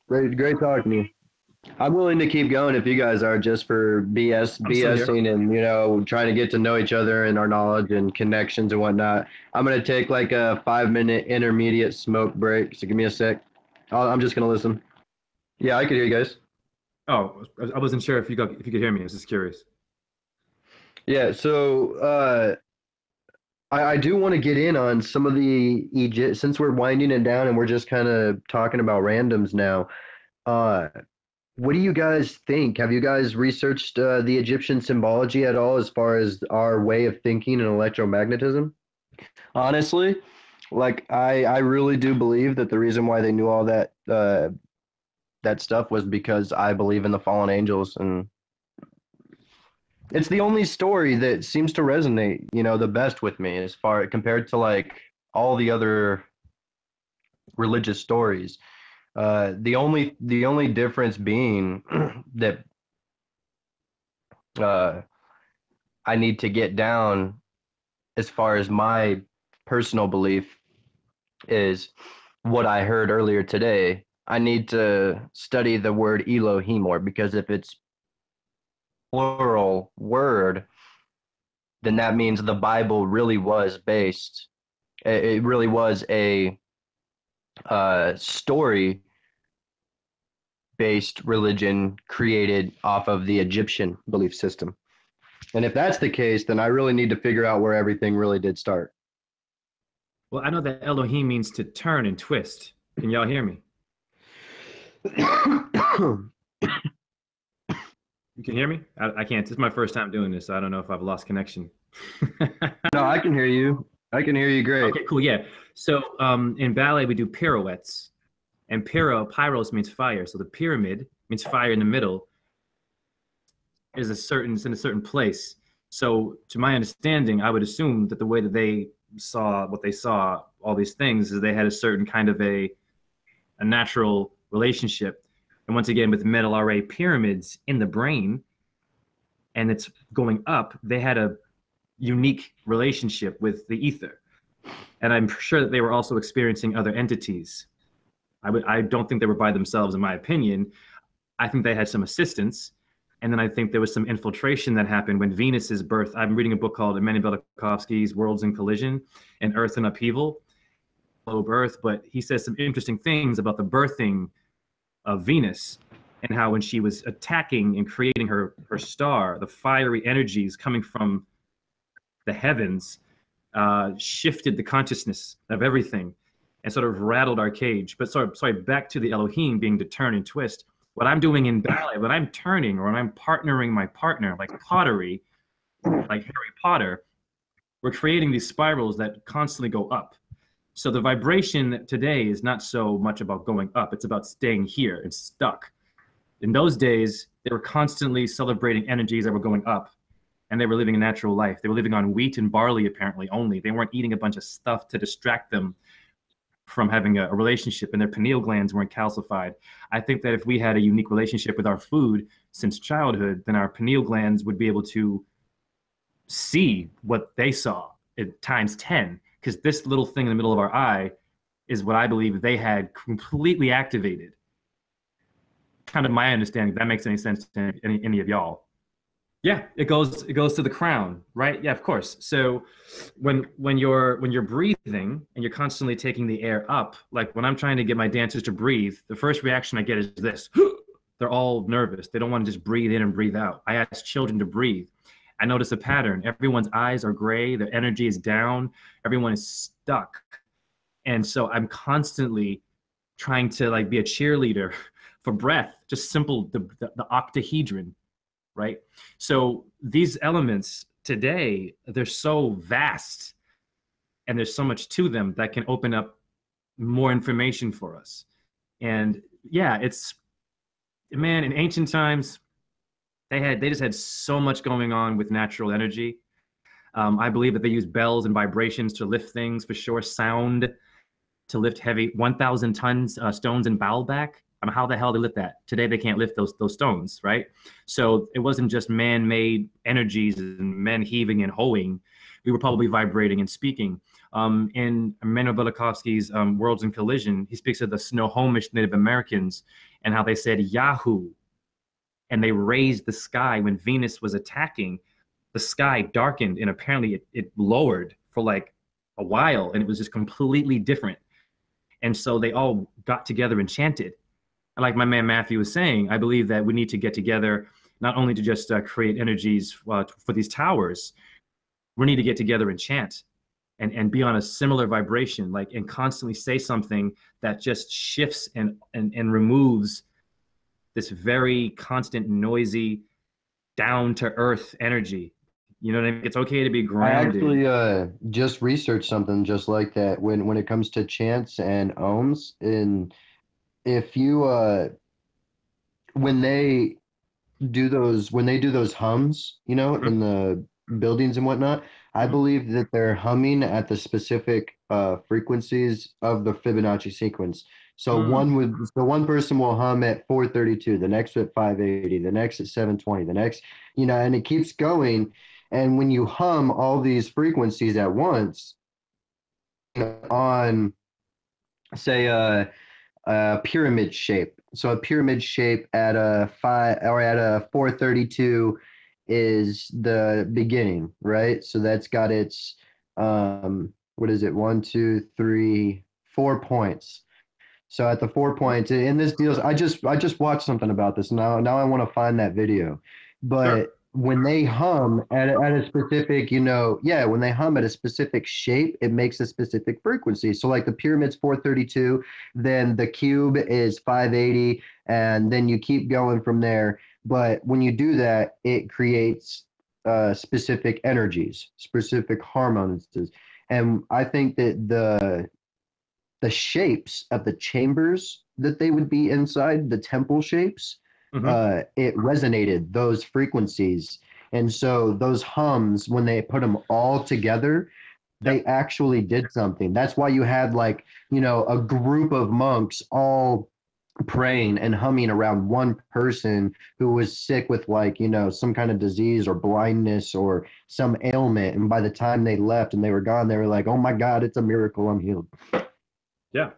Great talking to you. I'm willing to keep going if you guys are, just for BSing and, trying to get to know each other and our knowledge and connections and whatnot. I'm going to take like a 5-minute intermediate smoke break. So give me a sec. I'm just going to listen. Yeah, I could hear you guys. Oh, I wasn't sure if you could hear me. I was just curious. Yeah, so I do want to get in on some of the Egypt, since we're winding it down and we're just kind of talking about randoms now. What do you guys think? Have you guys researched the Egyptian symbology at all as far as our way of thinking and electromagnetism? Honestly, like I really do believe that the reason why they knew all that that stuff was because I believe in the fallen angels, and it's the only story that seems to resonate, the best with me as far compared to like all the other religious stories. The only difference being that I need to get down as far as my personal belief is what I heard earlier today. I need to study the word Elohim more, because if it's plural word, then that means the Bible really was based. It really was a story based religion created off of the Egyptian belief system. And if that's the case, then I really need to figure out where everything really did start. Well, I know that Elohim means to turn and twist. Can y'all hear me? You can hear me? I can't. This is my first time doing this, so I don't know if I've lost connection. No, I can hear you. I can hear you great. Okay, cool. Yeah. So in ballet, we do pirouettes. And pyros means fire. So the pyramid means fire in the middle is in a certain place. So to my understanding, I would assume that the way that they saw what they saw, all these things, is they had a certain kind of a natural relationship. And once again, with metal array pyramids in the brain, and it's going up, they had a unique relationship with the ether. And I'm sure that they were also experiencing other entities. I don't think they were by themselves, in my opinion. I think they had some assistance. And then I think there was some infiltration that happened when Venus's birth. I'm reading a book called Emmanuel Velikovsky's Worlds in Collision and Earth in Upheaval, Globe Earth. But he says some interesting things about the birthing of Venus, and how when she was attacking and creating her star, the fiery energies coming from the heavens shifted the consciousness of everything and sort of rattled our cage. But sorry, back to the Elohim being to turn and twist. What I'm doing in ballet, when I'm turning or when I'm partnering my partner, like pottery, like Harry Potter, we're creating these spirals that constantly go up. So the vibration today is not so much about going up, it's about staying here and stuck. In those days, they were constantly celebrating energies that were going up, and they were living a natural life. They were living on wheat and barley, apparently, only. They weren't eating a bunch of stuff to distract them from having a relationship, and their pineal glands weren't calcified. I think that if we had a unique relationship with our food since childhood, then our pineal glands would be able to see what they saw at times 10, because this little thing in the middle of our eye is what I believe they had completely activated. Kind of my understanding, if that makes any sense to any of y'all. Yeah, it goes to the crown, right? Yeah, of course. So when you're breathing and you're constantly taking the air up, like when I'm trying to get my dancers to breathe, the first reaction I get is this. They're all nervous. They don't want to just breathe in and breathe out. I ask children to breathe. I notice a pattern. Everyone's eyes are gray, their energy is down, everyone is stuck. And so I'm constantly trying to like be a cheerleader for breath, just simple, the octahedron, right? So these elements today, they're so vast and there's so much to them that can open up more information for us. And yeah, man, in ancient times, they just had so much going on with natural energy. I believe that they used bells and vibrations to lift things for sure, sound to lift heavy 1,000 tons stones in Baalbek. I mean, how the hell they lift that? Today they can't lift those stones, right? So it wasn't just man-made energies and men heaving and hoeing. We were probably vibrating and speaking. In Manuel Velikovsky's Worlds in Collision, he speaks of the Snohomish Native Americans and how they said Yahoo, and they raised the sky when Venus was attacking. The sky darkened and apparently it lowered for like a while, and it was just completely different. And so they all got together and chanted. And like my man Matthew was saying, I believe that we need to get together not only to just create energies for these towers, we need to get together and chant and be on a similar vibration, like, and constantly say something that just shifts and removes this very constant, noisy, down to earth energy. You know what I mean? It's okay to be grounded. I actually just researched something just like that when it comes to chants and ohms. And if you when they do those hums, you know, in the buildings and whatnot, I believe that they're humming at the specific frequencies of the Fibonacci sequence. So one person will hum at 432, the next at 580, the next at 720, the next, you know, and it keeps going. And when you hum all these frequencies at once on, say, a pyramid shape. So a pyramid shape at a 432 is the beginning, right? So that's got its what is it? 1, 2, 3, 4 points. So at the 4 points in this deal, I just watched something about this. Now I want to find that video. But Sure. when they hum at a specific, you know, yeah, when they hum at a specific shape, it makes a specific frequency. So like the pyramid's 432, then the cube is 580, and then you keep going from there. But when you do that, it creates specific energies, specific hormones. And I think that the shapes of the chambers that they would be inside, the temple shapes, it resonated those frequencies. And so those hums, when they put them all together, they actually did something. That's why you had, like, you know, a group of monks all praying and humming around one person who was sick with, like, you know, some kind of disease or blindness or some ailment. And by the time they left and they were gone, they were like, oh my God, it's a miracle, I'm healed. Yeah.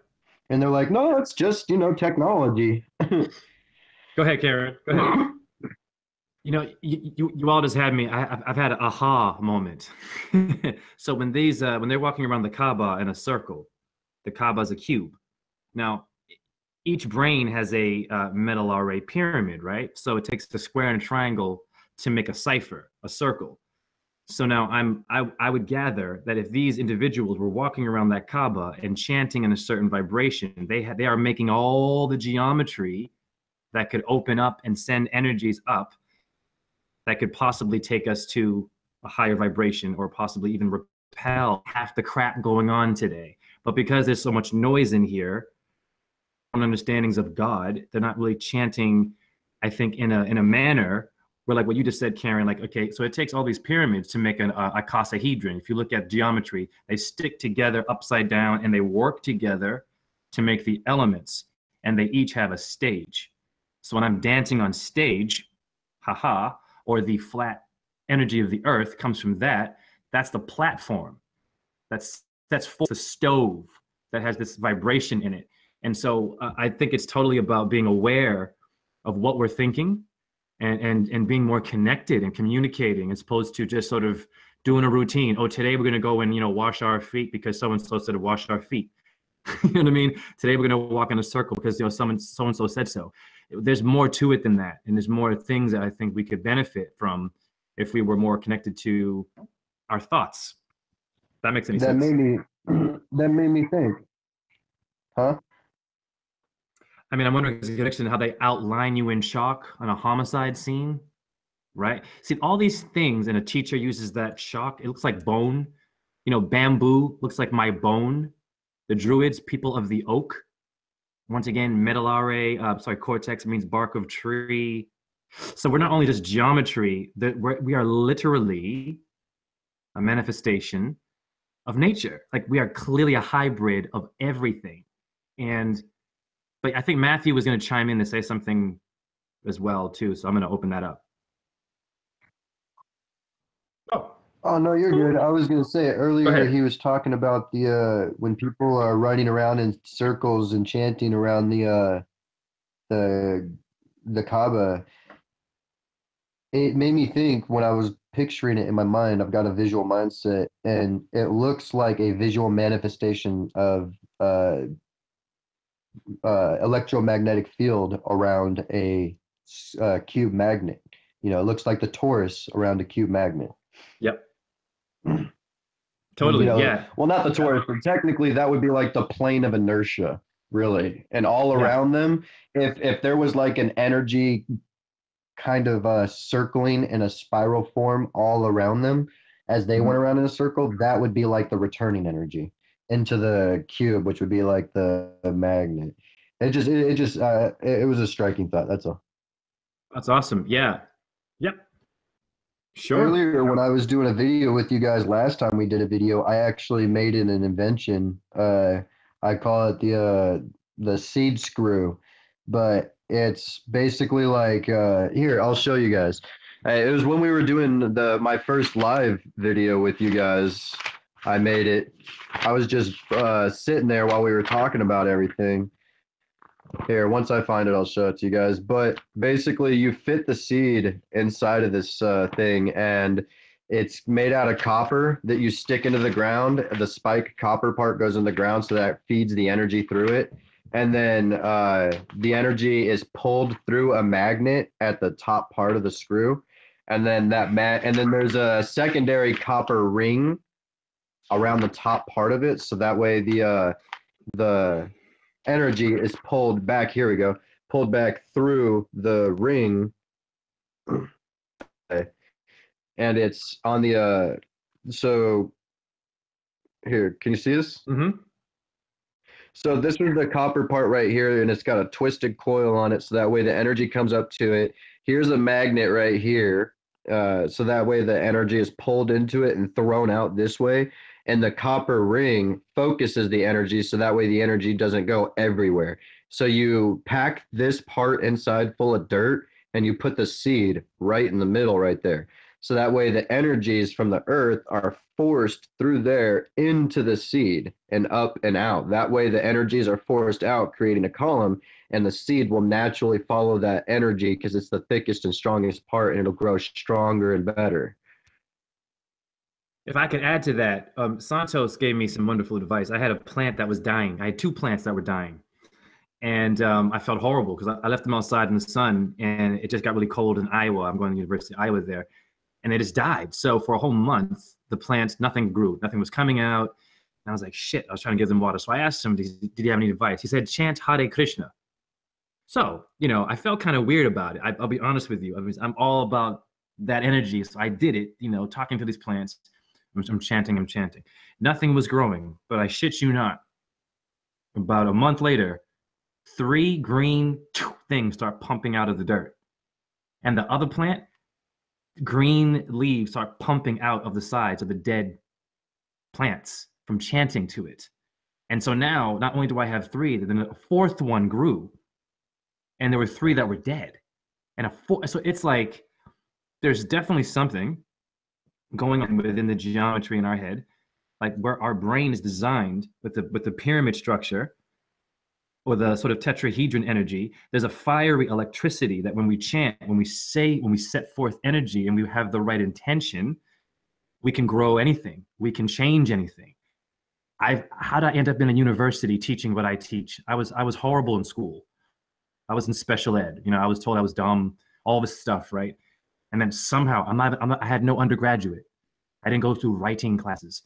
And they're like, no, it's just, you know, technology. Go ahead, Karen. Go ahead. You know, you all just had me. I've had an aha moment. So when they're walking around the Kaaba in a circle, the Kaaba is a cube. Now, each brain has a metal array pyramid, right? So it takes a square and a triangle to make a cipher, a circle. So now I would gather that if these individuals were walking around that Kaaba and chanting in a certain vibration, they are making all the geometry that could open up and send energies up that could possibly take us to a higher vibration or possibly even repel half the crap going on today. But because there's so much noise in here, understandings of God, they're not really chanting, I think, in a manner where, like what you just said, Karen, like, okay, so it takes all these pyramids to make a icosahedron. If you look at geometry, they stick together upside down and they work together to make the elements, and they each have a stage. So when I'm dancing on stage, haha, or the flat energy of the earth comes from that, that's the platform. That's for the stove that has this vibration in it. And so I think it's totally about being aware of what we're thinking and being more connected and communicating, as opposed to just sort of doing a routine. Oh, today we're going to go and, wash our feet because so-and-so said to wash our feet. You know what I mean? Today we're going to walk in a circle because, so-and-so said so. There's more to it than that. And there's more things that I think we could benefit from if we were more connected to our thoughts. If that makes any sense. That made me think. Huh? I mean, I'm wondering if there's a connection to how they outline you in chalk on a homicide scene, right? See, all these things, and a teacher uses that chalk. It looks like bone. Bamboo looks like my bone. The Druids, people of the oak. Once again, metallare, cortex means bark of tree. So we're not only just geometry, we are literally a manifestation of nature. Like, we are clearly a hybrid of everything. But I think Matthew was going to chime in to say something as well, too. So I'm going to open that up. Oh, no, you're good. I was going to say earlier he was talking about when people are running around in circles and chanting around the Kaaba. It made me think, when I was picturing it in my mind, I've got a visual mindset, and it looks like a visual manifestation of electromagnetic field around a cube magnet. It looks like the torus around a cube magnet. Yep. Totally. Yeah. Well, not the torus, but technically that would be like the plane of inertia, really. And all around them, if there was like an energy kind of circling in a spiral form all around them as they went around in a circle, that would be like the returning energy into the cube, which would be like the magnet. It was a striking thought. That's all. That's awesome. Yeah. Yep. Sure. Earlier, when I was doing a video with you guys last time we did a video, I actually made it an invention. I call it the seed screw, but it's basically like here, I'll show you guys. It was when we were doing my first live video with you guys. I made it. I was just sitting there while we were talking about everything. Here, once I find it, I'll show it to you guys. But basically, you fit the seed inside of this thing, and it's made out of copper that you stick into the ground. The spike copper part goes in the ground, so that feeds the energy through it. And then the energy is pulled through a magnet at the top part of the screw. And then and then there's a secondary copper ring around the top part of it, so that way the energy is pulled back. Here we go. Pulled back through the ring. Okay. And it's on the so here, can you see this? Mm-hmm. So this is the copper part right here, and it's got a twisted coil on it, so that way the energy comes up to it. Here's a magnet right here, so that way the energy is pulled into it and thrown out this way. And the copper ring focuses the energy, so that way the energy doesn't go everywhere. So you pack this part inside full of dirt, and you put the seed right in the middle right there. So that way the energies from the earth are forced through there into the seed and up and out. That way the energies are forced out, creating a column, and the seed will naturally follow that energy because it's the thickest and strongest part, and it'll grow stronger and better. If I could add to that, Santos gave me some wonderful advice. I had a plant that was dying. I had 2 plants that were dying. And I felt horrible because I left them outside in the sun, and it just got really cold in Iowa. I'm going to the University of Iowa there. And they just died. So for a whole month, the plants, nothing grew. Nothing was coming out. And I was like, shit. I was trying to give them water. So I asked him, did he have any advice? He said, chant Hare Krishna. So, I felt kind of weird about it. I'll be honest with you. I'm all about that energy. So I did it, talking to these plants. I'm chanting, I'm chanting. Nothing was growing, but I shit you not. About a month later, 3 green things start pumping out of the dirt. And the other plant, green leaves start pumping out of the sides of the dead plants from chanting to it. And so now, not only do I have 3, then a 4th one grew. And there were 3 that were dead. And so it's like there's definitely something going on within the geometry in our head, like where our brain is designed with the pyramid structure or the sort of tetrahedron energy. There's a fiery electricity that when we chant, when we set forth energy and we have the right intention, we can grow anything. We can change anything. How did I end up in a university teaching what I teach? I was horrible in school. I was in special ed. I was told I was dumb, all this stuff, right? And then somehow I had no undergraduate. I didn't go through writing classes,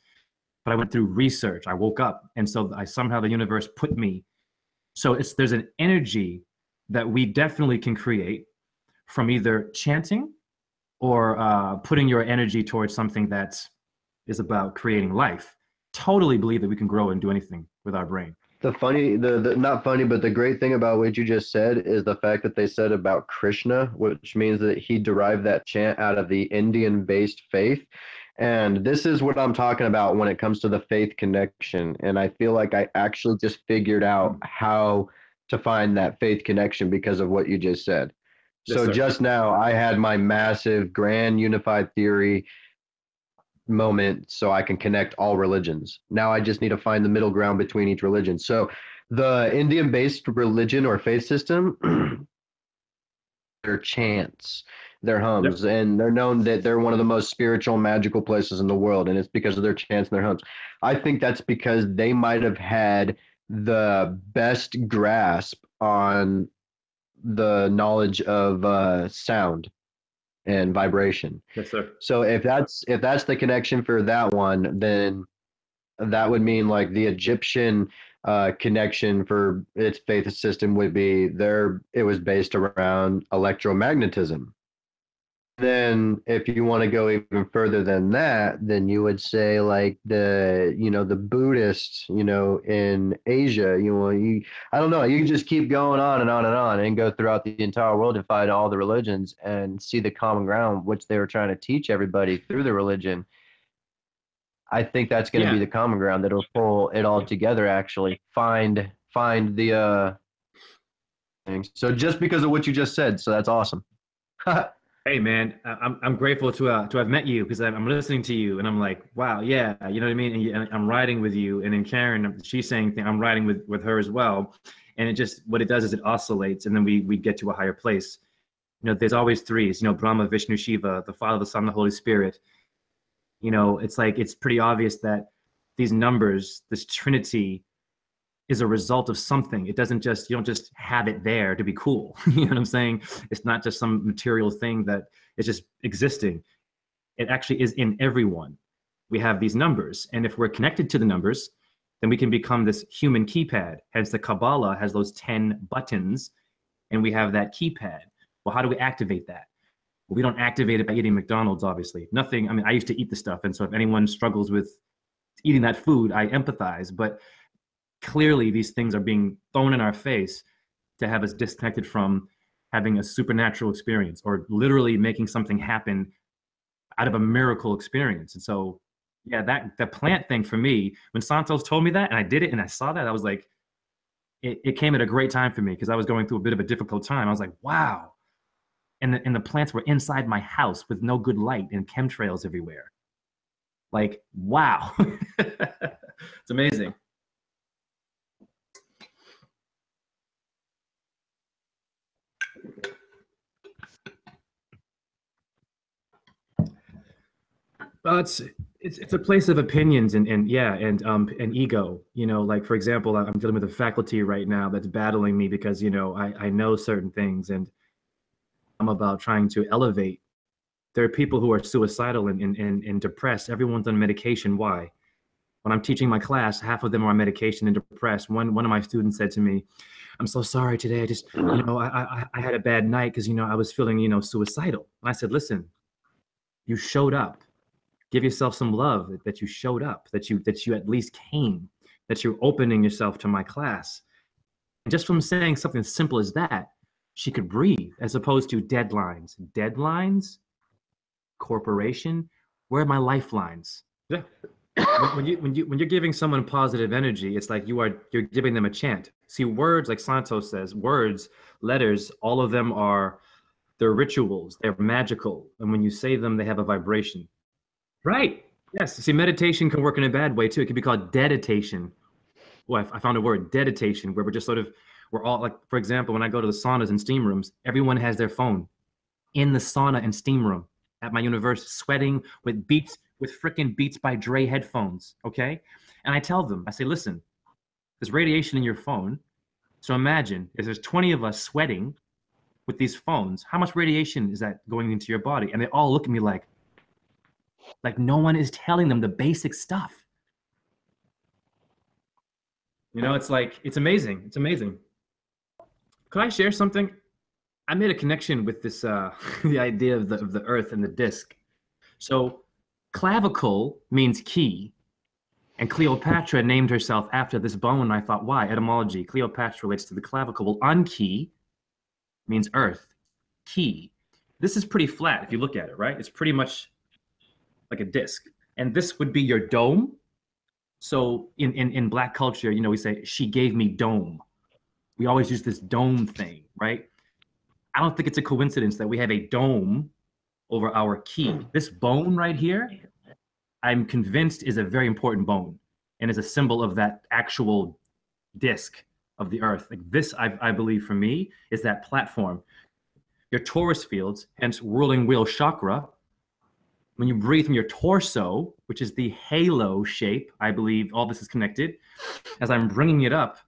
but I went through research. I woke up, and so somehow the universe put me. So there's an energy that we definitely can create from either chanting or putting your energy towards something that is about creating life. Totally believe that we can grow and do anything with our brain. The not funny, but the great thing about what you just said is the fact that they said about Krishna, which means that he derived that chant out of the Indian-based faith. And this is what I'm talking about when it comes to the faith connection. And I feel like I actually just figured out how to find that faith connection because of what you just said. Yes, so sir. Just now, I had my massive grand unified theory moment so I can connect all religions. Now I just need to find the middle ground between each religion. So the Indian-based religion or faith system, their chants, their hums, and they're known that they're one of the most spiritual, magical places in the world, and it's because of their chants and their hums. I think that's because they might have had the best grasp on the knowledge of sound and vibration. Yes, sir. So if that's the connection for that one, then that would mean like the Egyptian connection for its faith system would be it was based around electromagnetism. Then if you want to go even further than that, then you would say like the Buddhists, in Asia, I don't know, you can just keep going on and on and on and go throughout the entire world and find all the religions and see the common ground, which they were trying to teach everybody through the religion. I think that's going to be the common ground that'll pull it all together, actually find the things. So just because of what you just said, so that's awesome. Hey man, I'm grateful to have met you because I'm listening to you and I'm like, wow, yeah, you know what I mean. And I'm riding with you, and then Karen, she's saying I'm riding with her as well, and it just what it does is it oscillates, and then we get to a higher place. There's always 3s. Brahma, Vishnu, Shiva, the Father, the Son, the Holy Spirit. It's like it's pretty obvious that these numbers, this Trinity, is a result of something. You don't just have it there to be cool. You know what I'm saying? It's not just some material thing that is just existing. It actually is in everyone. We have these numbers, and if we're connected to the numbers, then we can become this human keypad. Hence the Kabbalah has those 10 buttons, and we have that keypad. Well, how do we activate that? Well, we don't activate it by eating McDonald's, obviously. Nothing, I mean, I used to eat the stuff, and so if anyone struggles with eating that food, I empathize, but clearly these things are being thrown in our face to have us disconnected from having a supernatural experience or literally making something happen out of a miracle experience. And so, yeah, that plant thing for me, when Santos told me that and I did it and I saw that, I was like, it came at a great time for me because I was going through a bit of a difficult time. I was like, wow. And the plants were inside my house with no good light and chemtrails everywhere. Like, wow. It's amazing. It's a place of opinions and ego. Like for example, I'm dealing with a faculty right now that's battling me because I know certain things and I'm about trying to elevate. There are people who are suicidal and depressed. Everyone's on medication. Why? When I'm teaching my class, half of them are on medication and depressed. One of my students said to me, I'm so sorry today. I just, I had a bad night because, I was feeling, suicidal. And I said, listen, you showed up. Give yourself some love that you showed up, that you at least came, that you're opening yourself to my class. And just from saying something as simple as that, she could breathe, as opposed to deadlines. Deadlines, corporation, where are my lifelines? Yeah. When you're giving someone positive energy, it's like you're giving them a chant. See, words, like Santos says, words, letters, all of them they're rituals, they're magical. And when you say them, they have a vibration. Right. Yes. See, meditation can work in a bad way too. It can be called deditation. Well, I found a word, deditation, where we're all like, for example, when I go to the saunas and steam rooms, everyone has their phone in the sauna and steam room at my university, sweating with freaking Beats by Dre headphones. Okay. And I tell them, I say, listen, there's radiation in your phone. So imagine if there's 20 of us sweating with these phones, how much radiation is that going into your body? And they all look at me like no one is telling them the basic stuff. It's like, it's amazing. It's amazing. Could I share something? I made a connection with this, the idea of the earth and the disc. So clavicle means key. And Cleopatra named herself after this bone. And I thought, why? Etymology. Cleopatra relates to the clavicle. Well, unkey means earth. Key. This is pretty flat if you look at it, right? It's pretty much like a disc. And this would be your dome. So in Black culture, we say, she gave me dome. We always use this dome thing, right? I don't think it's a coincidence that we have a dome over our key. This bone right here, I'm convinced is a very important bone and is a symbol of that actual disc of the earth. Like this, I believe for me, is that platform. Your torus fields, hence whirling wheel chakra. When you breathe from your torso, which is the halo shape, I believe all this is connected. As I'm bringing it up,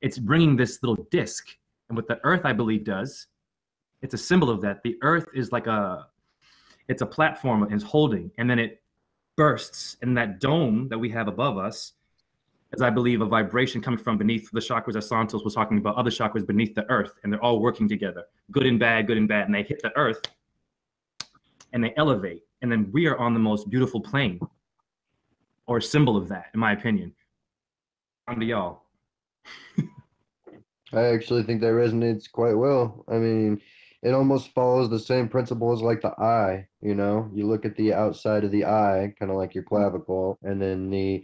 it's bringing this little disc. And what the earth, I believe, does, it's a symbol of that. The earth is like it's a platform it's holding, and then it bursts. And that dome that we have above us is, I believe, a vibration coming from beneath the chakras, as Santos was talking about, other chakras beneath the earth, and they're all working together, good and bad, and they hit the earth, and they elevate. And then we are on the most beautiful plane, or a symbol of that, in my opinion. On to y'all. I actually think that resonates quite well. I mean, it almost follows the same principles like the eye, you look at the outside of the eye, kind of like your clavicle, and then the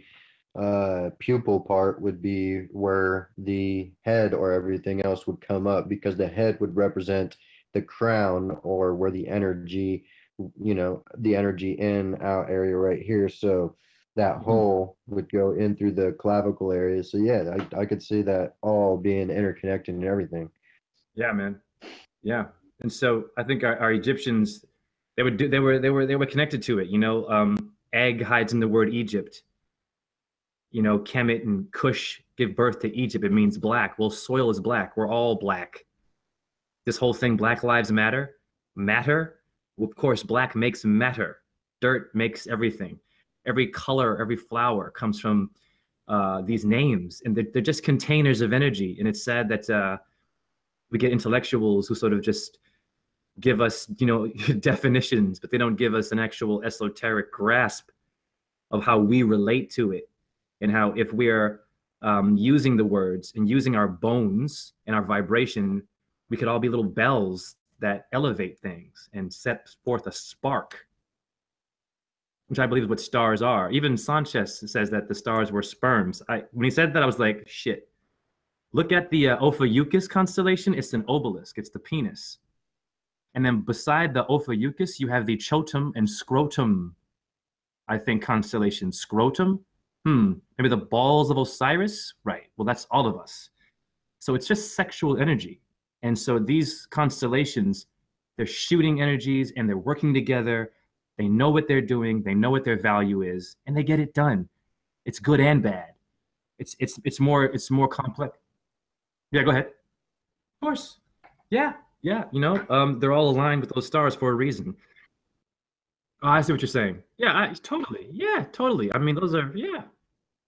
pupil part would be where the head or everything else would come up, because the head would represent the crown, or where the energy, the energy in out area right here. So that hole would go in through the clavicle area. So yeah, I could see that all being interconnected and everything. Yeah, man. Yeah. And so I think our Egyptians, they were connected to it. Egg hides in the word Egypt. Kemet and Cush give birth to Egypt. It means black. Well, soil is black. We're all black. This whole thing, Black Lives Matter. Well, of course, black makes matter. Dirt makes everything. Every color, every flower comes from these names, and they're just containers of energy. And it's sad that we get intellectuals who sort of just give us, definitions, but they don't give us an actual esoteric grasp of how we relate to it, and how if we're using the words and using our bones and our vibration, we could all be little bells that elevate things and set forth a spark, which I believe is what stars are. Even Sanchez says that the stars were sperms. When he said that, I was like, shit. Look at the Ophiuchus constellation. It's an obelisk. It's the penis. And then beside the Ophiuchus, you have the Chotum and Scrotum, I think, constellation. Scrotum? Maybe the balls of Osiris? Right. Well, that's all of us. So it's just sexual energy. And so these constellations, they're shooting energies and they're working together. They know what they're doing. They know what their value is, and they get it done. It's good and bad. It's more complex. Yeah, go ahead. Of course. Yeah. They're all aligned with those stars for a reason. Oh, I see what you're saying. Yeah, totally. Yeah, totally. I mean, those are, yeah,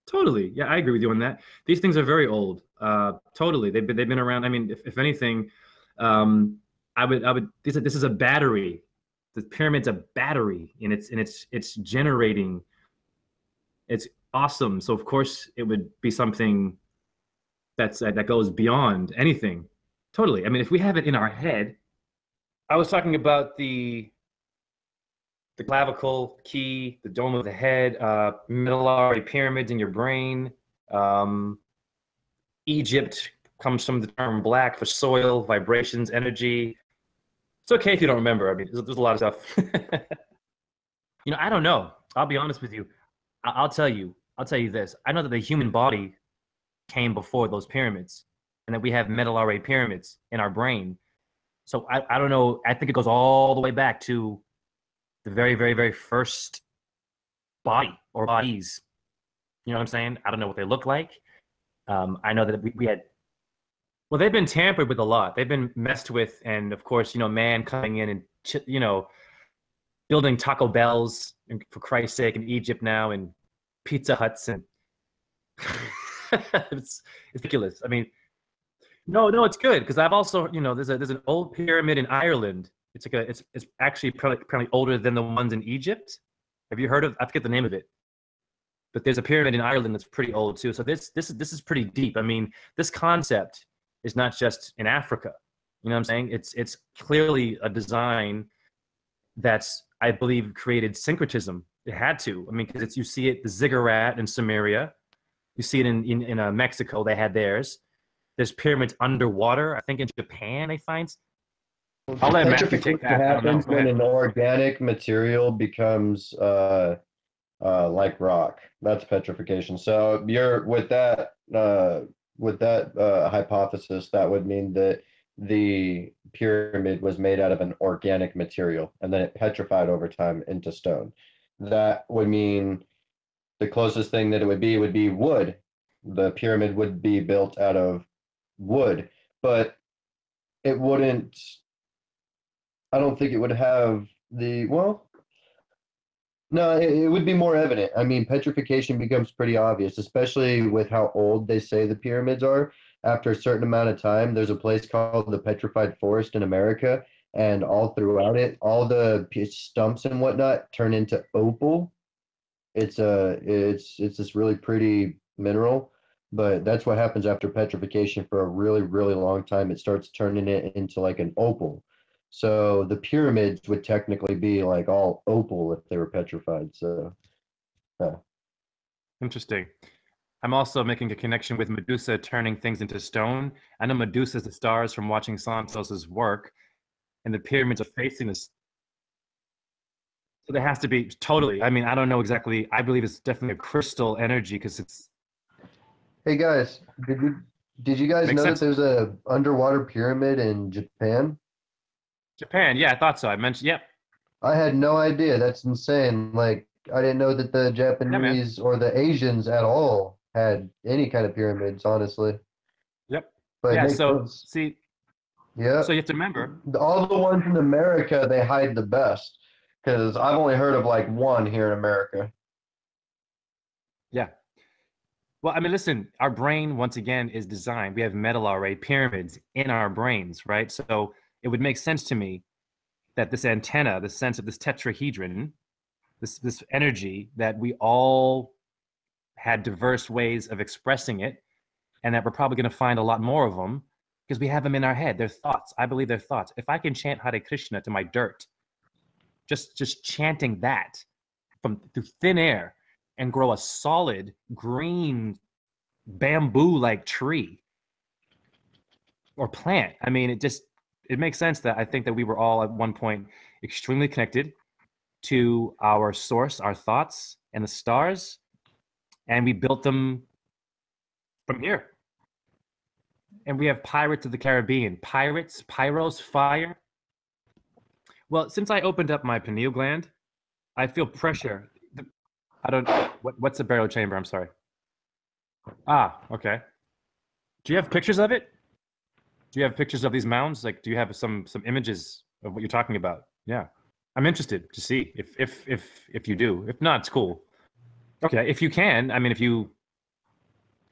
totally. Yeah, I agree with you on that. These things are very old. Totally. They've been around. I mean, if anything, I would this is a battery. The pyramid's a battery, and it's generating. It's awesome. So of course it would be something that goes beyond anything. Totally. I mean, if we have it in our head, I was talking about the clavicle key, the dome of the head, medullary pyramids in your brain. Um, Egypt comes from the term black for soil, vibrations, energy. It's okay if you don't remember. I mean, there's a lot of stuff. I don't know. I'll be honest with you. I'll tell you. I'll tell you this. I know that the human body came before those pyramids, and that we have medullary pyramids in our brain. So I don't know. I think it goes all the way back to the very, very, very first body or bodies. You know what I'm saying? I don't know what they look like. I know that we had, well, they've been tampered with a lot. They've been messed with. And of course, man coming in and, building Taco Bells, for Christ's sake, in Egypt now, and Pizza Huts. And it's ridiculous. I mean, no, it's good. Because I've also, there's an old pyramid in Ireland. It's like it's actually probably older than the ones in Egypt. Have you heard of? I forget the name of it, but there's a pyramid in Ireland that's pretty old too. So this is pretty deep. I mean, this concept is not just in Africa. You know what I'm saying? It's clearly a design that's, I believe, created syncretism. It had to. I mean, because you see it, the ziggurat in Samaria. You see it in Mexico. They had theirs. There's pyramids underwater. I think in Japan they find. I'll let Matthew take that. Happens when an organic material becomes like rock. That's petrification. So you're with that hypothesis, that would mean that the pyramid was made out of an organic material and then it petrified over time into stone. That would mean the closest thing that it would be wood. The pyramid would be built out of wood, but it wouldn't. I don't think it would have no, it would be more evident. I mean, petrification becomes pretty obvious, especially with how old they say the pyramids are. After a certain amount of time, there's a place called the Petrified Forest in America, and all throughout it, all the stumps and whatnot turn into opal. It's this really pretty mineral, but that's what happens after petrification for a really, really long time. It starts turning it into like an opal. So the pyramids would technically be like all opal if they were petrified. So, yeah. Interesting. I'm also making a connection with Medusa turning things into stone. I know Medusa's the stars from watching Santos's work, and the pyramids are facing this. So there has to be totally. I mean, I don't know exactly. I believe it's definitely a crystal energy because it's. Hey guys, did you guys know that there's a underwater pyramid in Japan? Japan, yeah, I thought so. I mentioned, yep. I had no idea. That's insane. Like, I didn't know that the Japanese or the Asians at all had any kind of pyramids, honestly. Yep. But yeah, so see, yeah. So you have to remember, all the ones in America, they hide the best. Because I've only heard of like one here in America. Yeah. Well, I mean, listen, our brain, once again, is designed. We have medullary pyramids in our brains, right? So it would make sense to me that this antenna, the sense of this tetrahedron, this energy, that we all had diverse ways of expressing it, and that we're probably going to find a lot more of them because we have them in our head. They're thoughts. I believe they're thoughts. If I can chant Hare Krishna to my dirt, just chanting that through thin air and grow a solid green bamboo-like tree or plant. I mean, it makes sense that I think that we were all at one point extremely connected to our source, our thoughts, and the stars, and we built them from here. And we have Pirates of the Caribbean. Pirates, pyros, fire. Well, since I opened up my pineal gland, I feel pressure. I don't. What's a burial chamber? I'm sorry. Ah, okay. Do you have pictures of it? Do you have pictures of these mounds? Like, do you have some images of what you're talking about? Yeah, I'm interested to see if you do. If not, it's cool. Okay, if you can, I mean, if you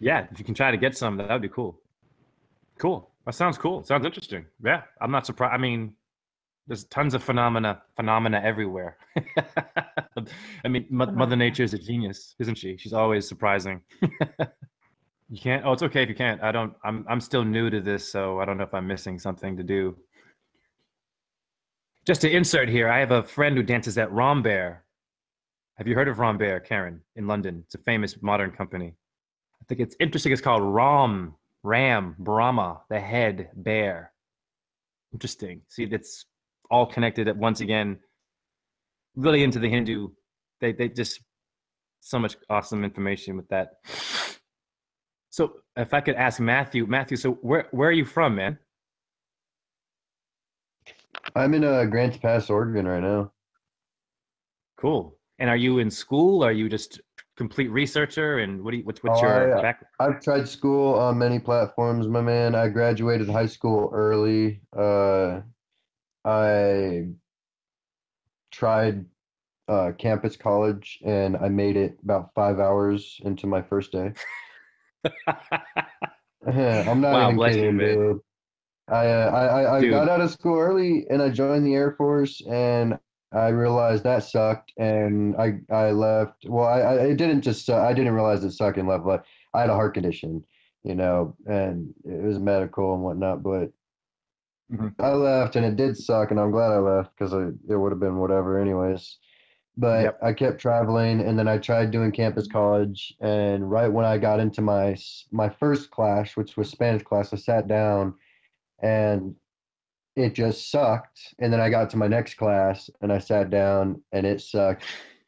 Yeah, if you can try to get some, that would be cool. Cool. That sounds cool. Sounds interesting. Yeah, I'm not surprised. I mean, there's tons of phenomena everywhere. I mean, Mother Nature is a genius, isn't she? She's always surprising. You can't. Oh, it's okay if you can't. I don't. I'm still new to this, so I don't know if I'm missing something to do. Just to insert here, I have a friend who dances at Rambert. Have you heard of Rambert, Karen, in London? It's a famous modern company. I think it's interesting. It's called Ram, Brahma, the head bear. Interesting. See, it's all connected at once again, really into the Hindu. They just so much awesome information with that. So if I could ask Matthew, so where are you from, man? I'm in Grants Pass, Oregon right now. Cool. And are you in school? Are you just complete researcher? And what's Oh, your background? I've tried school on many platforms, my man. I graduated high school early. I tried campus college and I made it about 5 hours into my first day. I'm not Wow, even bless you, kidding, man. dude. I got Dude, out of school early and I joined the Air Force and I realized that sucked and I left. Well, I it didn't just suck. I didn't realize it sucked and left. But I had a heart condition, and it was medical and whatnot. But mhm. I left and it did suck and I'm glad I left because it would have been whatever anyways. But Yep. I kept traveling and then I tried doing campus college and right when I got into my first class, which was Spanish class, I sat down and it just sucked. And then I got to my next class and I sat down and it sucked.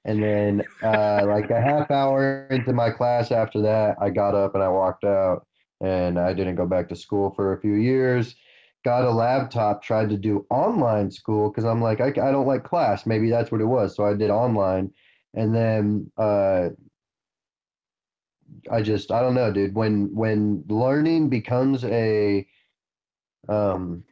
And then, like a half hour into my class after that, I got up and I walked out and I didn't go back to school for a few years. Got a laptop, tried to do online school because I'm like, I don't like class. Maybe that's what it was. So I did online. And then I don't know, dude. When learning becomes um,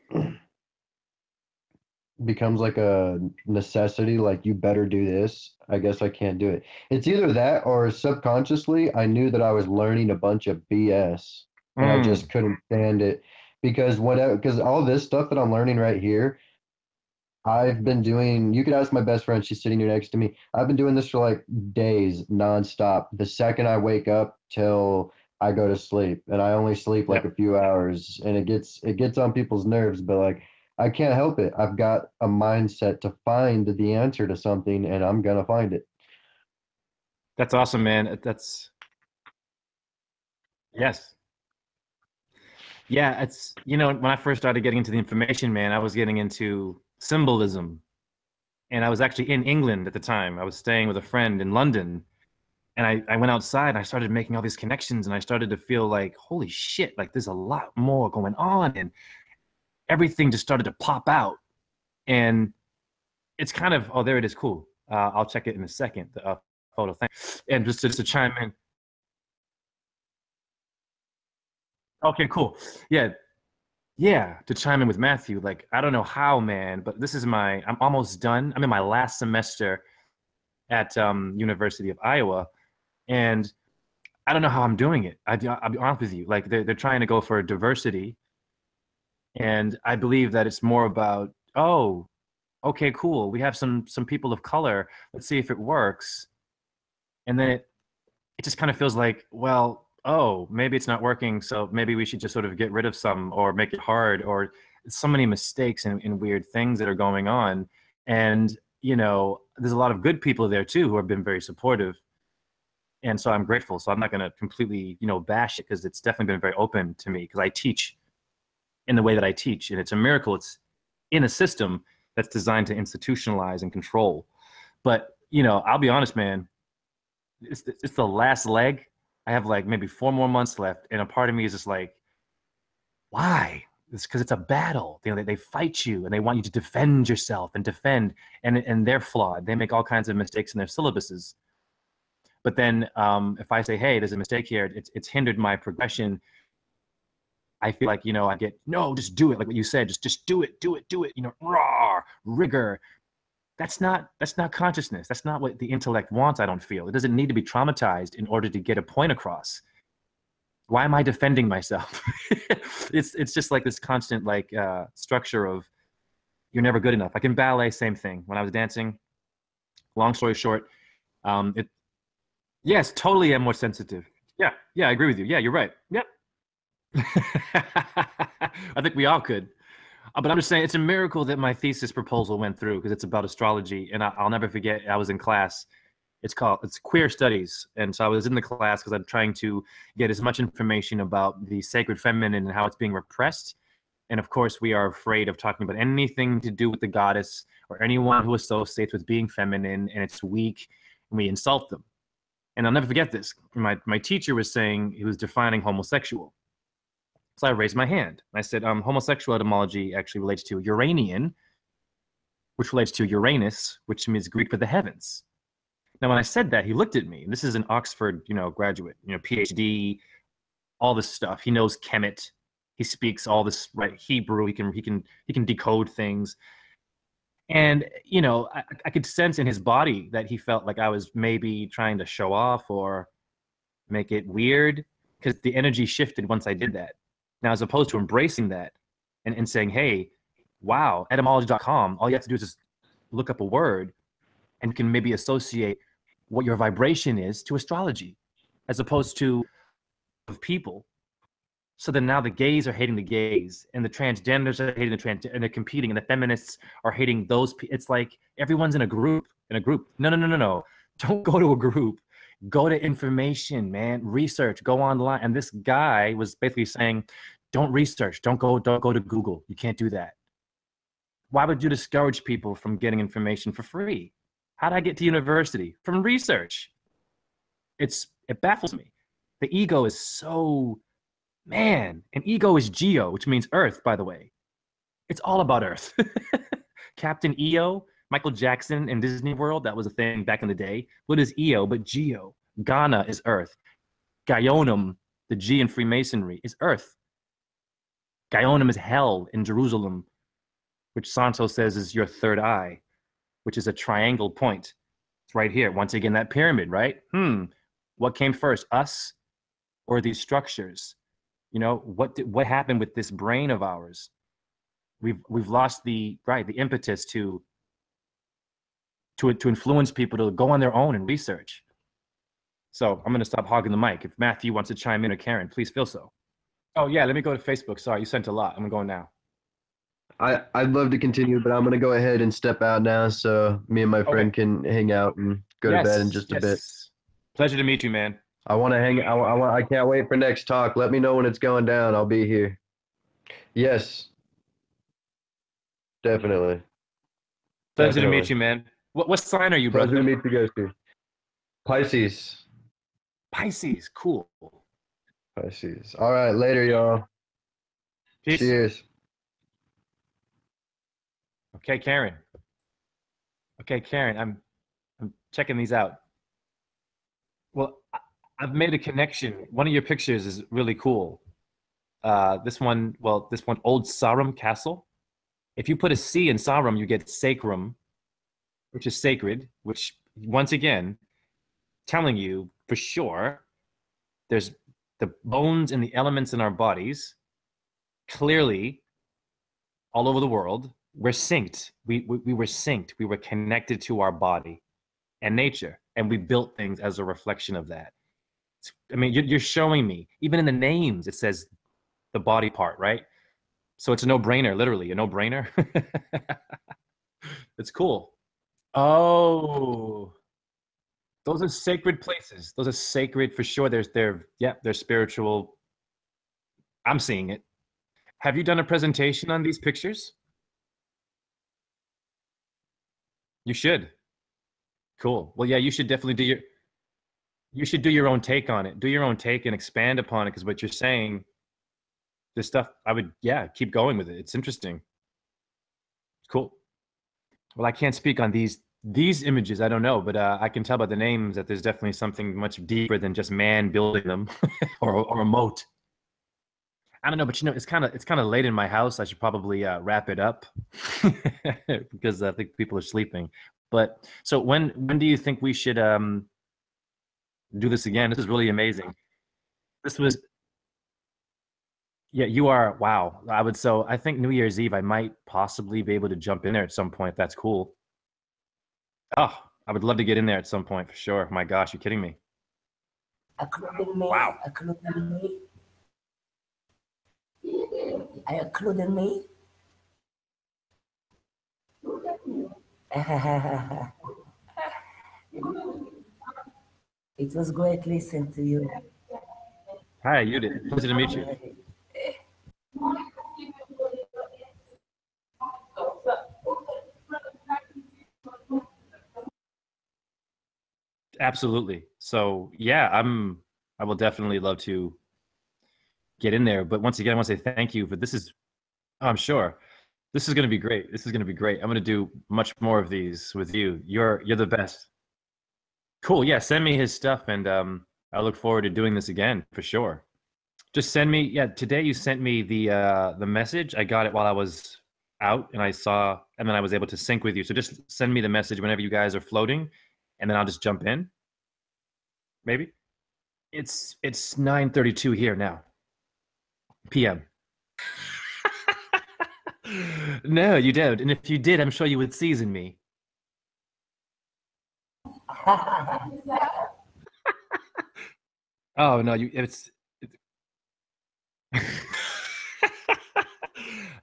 becomes like a necessity, like you better do this, I guess I can't do it. It's either that or subconsciously I knew that I was learning a bunch of BS and I Mm, just couldn't stand it because all this stuff that I'm learning right here, I've been doing, you could ask my best friend, she's sitting here next to me. I've been doing this for like days nonstop. The second I wake up till I go to sleep, and I only sleep like yep. a few hours, and it gets on people's nerves, but like I can't help it. I've got a mindset to find the answer to something, and I'm gonna find it. That's awesome, man. That's yes. Yeah, it's when I first started getting into the information, man, I was getting into symbolism. And I was actually in England at the time. I was staying with a friend in London. And I went outside and I started making all these connections and I started to feel like, holy shit, like there's a lot more going on. And everything just started to pop out. And it's kind of, oh, there it is. Cool. I'll check it in a second, the photo thing. And just to chime in. Okay, cool. Yeah. Yeah. To chime in with Matthew, like, I don't know how, man, but I'm almost done. I'm in my last semester at University of Iowa. And I don't know how I'm doing it. I'll be honest with you. Like they're trying to go for diversity, and I believe that it's more about, oh, okay, cool. We have some people of color. Let's see if it works. And then it just kind of feels like, well, oh, maybe it's not working, so maybe we should just sort of get rid of some or make it hard or so many mistakes and weird things that are going on. And there's a lot of good people there too who have been very supportive. And so I'm grateful. So I'm not going to completely, bash it because it's definitely been very open to me because I teach in the way that I teach, and it's a miracle. It's in a system that's designed to institutionalize and control. But I'll be honest, man. It's the last leg. I have like maybe 4 more months left, and a part of me is just like, why? It's because it's a battle. They fight you, and they want you to defend yourself and defend, and they're flawed. They make all kinds of mistakes in their syllabuses. But then if I say, hey, there's a mistake here, it's hindered my progression. I feel like, I get, no, just do it. Like what you said, just do it, do it, raw, rigor. That's not consciousness. That's not what the intellect wants, I don't feel. It doesn't need to be traumatized in order to get a point across. why am I defending myself? It's just like this constant like structure of you're never good enough. Like in ballet, same thing. When I was dancing, long story short, it yes, totally am more sensitive. Yeah, yeah, I agree with you. Yeah, you're right. Yep. I think we all could. But I'm just saying it's a miracle that my thesis proposal went through because it's about astrology, and I'll never forget. I was in class. It's queer studies, and so I was in the class because I'm trying to get as much information about the sacred feminine and how it's being repressed. And of course, we are afraid of talking about anything to do with the goddess or anyone who associates with being feminine, and it's weak, and we insult them. And I'll never forget this. My teacher was saying he was defining homosexual. So I raised my hand. I said, homosexual etymology actually relates to Uranian, which relates to Uranus, which means Greek for the heavens. Now, when I said that, he looked at me. This is an Oxford, graduate, PhD, all this stuff. He knows Kemet. He speaks all this right Hebrew. He can decode things. And I could sense in his body that he felt like I was maybe trying to show off or make it weird because the energy shifted once I did that. Now, as opposed to embracing that and saying, hey, wow, etymology.com, all you have to do is just look up a word and you can maybe associate what your vibration is to astrology, as opposed to people. So then now the gays are hating the gays and the transgenders are hating the trans, and they're competing, and the feminists are hating those. It's like everyone's in a group. No. Don't go to a group. Go to information, man. Research. Go online. And this guy was basically saying, don't research. Don't go to Google. You can't do that. Why would you discourage people from getting information for free? How did I get to university? From research. It baffles me. The ego is so, man, and ego is geo, which means earth, by the way. It's all about earth. Captain EO, Michael Jackson in Disney World, that was a thing back in the day. What is EO but geo? Ghana is earth. Gionum, the G in Freemasonry, is earth. Gionum is hell in Jerusalem, which Santo says is your third eye, which is a triangle point. It's right here. Once again, that pyramid, right? What came first, us or these structures? What happened with this brain of ours? We've lost the impetus to influence people to go on their own and research. So I'm going to stop hogging the mic. If Matthew wants to chime in or Karen, please feel so. Oh yeah, let me go to Facebook. Sorry, you sent a lot. I'm going now. I'd love to continue, but I'm going to go ahead and step out now so me and my friend can hang out and go to bed in just a bit. Pleasure to meet you, man. I want to hang. I can't wait for next talk. Let me know when it's going down. I'll be here. Yes, definitely. Pleasure to meet you, man. What sign are you, brother? Pleasure to meet you guys too. Pisces. Pisces, cool. Pisces. All right, later, y'all. Peace. Cheers. Okay, Karen. I'm checking these out. Well, I've made a connection. One of your pictures is really cool. This one, Old Sarum Castle. If you put a C in Sarum, you get sacrum, which is sacred, which, once again, telling you for sure, there's the bones and the elements in our bodies, clearly, all over the world, we're synced. We were synced. We were connected to our body and nature, and we built things as a reflection of that. I mean, you're showing me, even in the names, it says the body part, right? So it's a no-brainer, literally, a no-brainer. It's cool. Oh, those are sacred places. Those are sacred for sure. They're spiritual. I'm seeing it. Have you done a presentation on these pictures? You should. Cool. Well, yeah, you should definitely do your own take on it. Do your own take and expand upon it, because what you're saying, this stuff, I would, keep going with it. It's interesting. Cool. Well, I can't speak on these images. I don't know, but I can tell by the names that there's definitely something much deeper than just man building them or a moat. I don't know, but it's kind of late in my house. I should probably wrap it up because I think people are sleeping. But so when do you think we should do this again? This is really amazing. This was Yeah, you are. Wow. I think New Year's Eve, I might possibly be able to jump in there at some point. That's cool. Oh, I would love to get in there at some point for sure. My gosh, you're kidding me. Including me, Wow. including me. Are you including me? It was great listening to you. Hi, you did. Pleasure to meet you. Absolutely. So yeah, I will definitely love to get in there. But once again, I want to say thank you. But I'm sure this is going to be great. This is going to be great. I'm going to do much more of these with you. You're the best. Cool. Yeah, send me his stuff, and I look forward to doing this again for sure. Just send me. Yeah, today you sent me the message. I got it while I was out, and and then I was able to sync with you. So just send me the message whenever you guys are floating, and then I'll just jump in. Maybe it's 9:32 here now, p.m. No, you don't. And if you did, I'm sure you would season me. Oh no,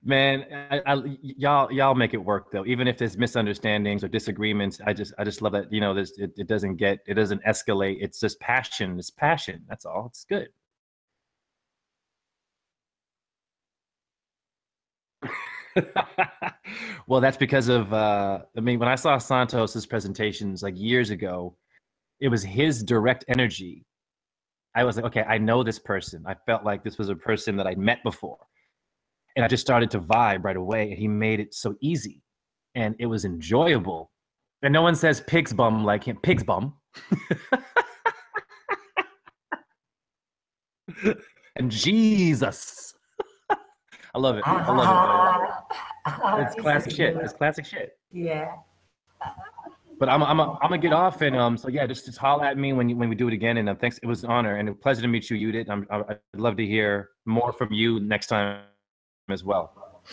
man, y'all make it work though. Even if there's misunderstandings or disagreements, I just love that, it doesn't escalate. It's just passion. It's passion. That's all. It's good. Well, that's because of when I saw Santos's presentations like years ago, it was his direct energy. I was like, okay, I know this person. I felt like this was a person that I'd met before. And I just started to vibe right away. And he made it so easy. And it was enjoyable. And no one says pig's bum like him. Pig's bum. And Jesus. I love it. I love it. It's classic shit. It's classic shit. Yeah. But I'm gonna get off, and so yeah, just holler at me when we do it again. And thanks, it was an honor and a pleasure to meet you, Judith. I'd love to hear more from you next time as well.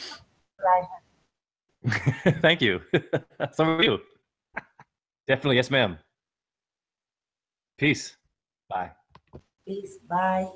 Right. Thank you. So are you. Definitely, yes, ma'am. Peace. Bye. Peace. Bye.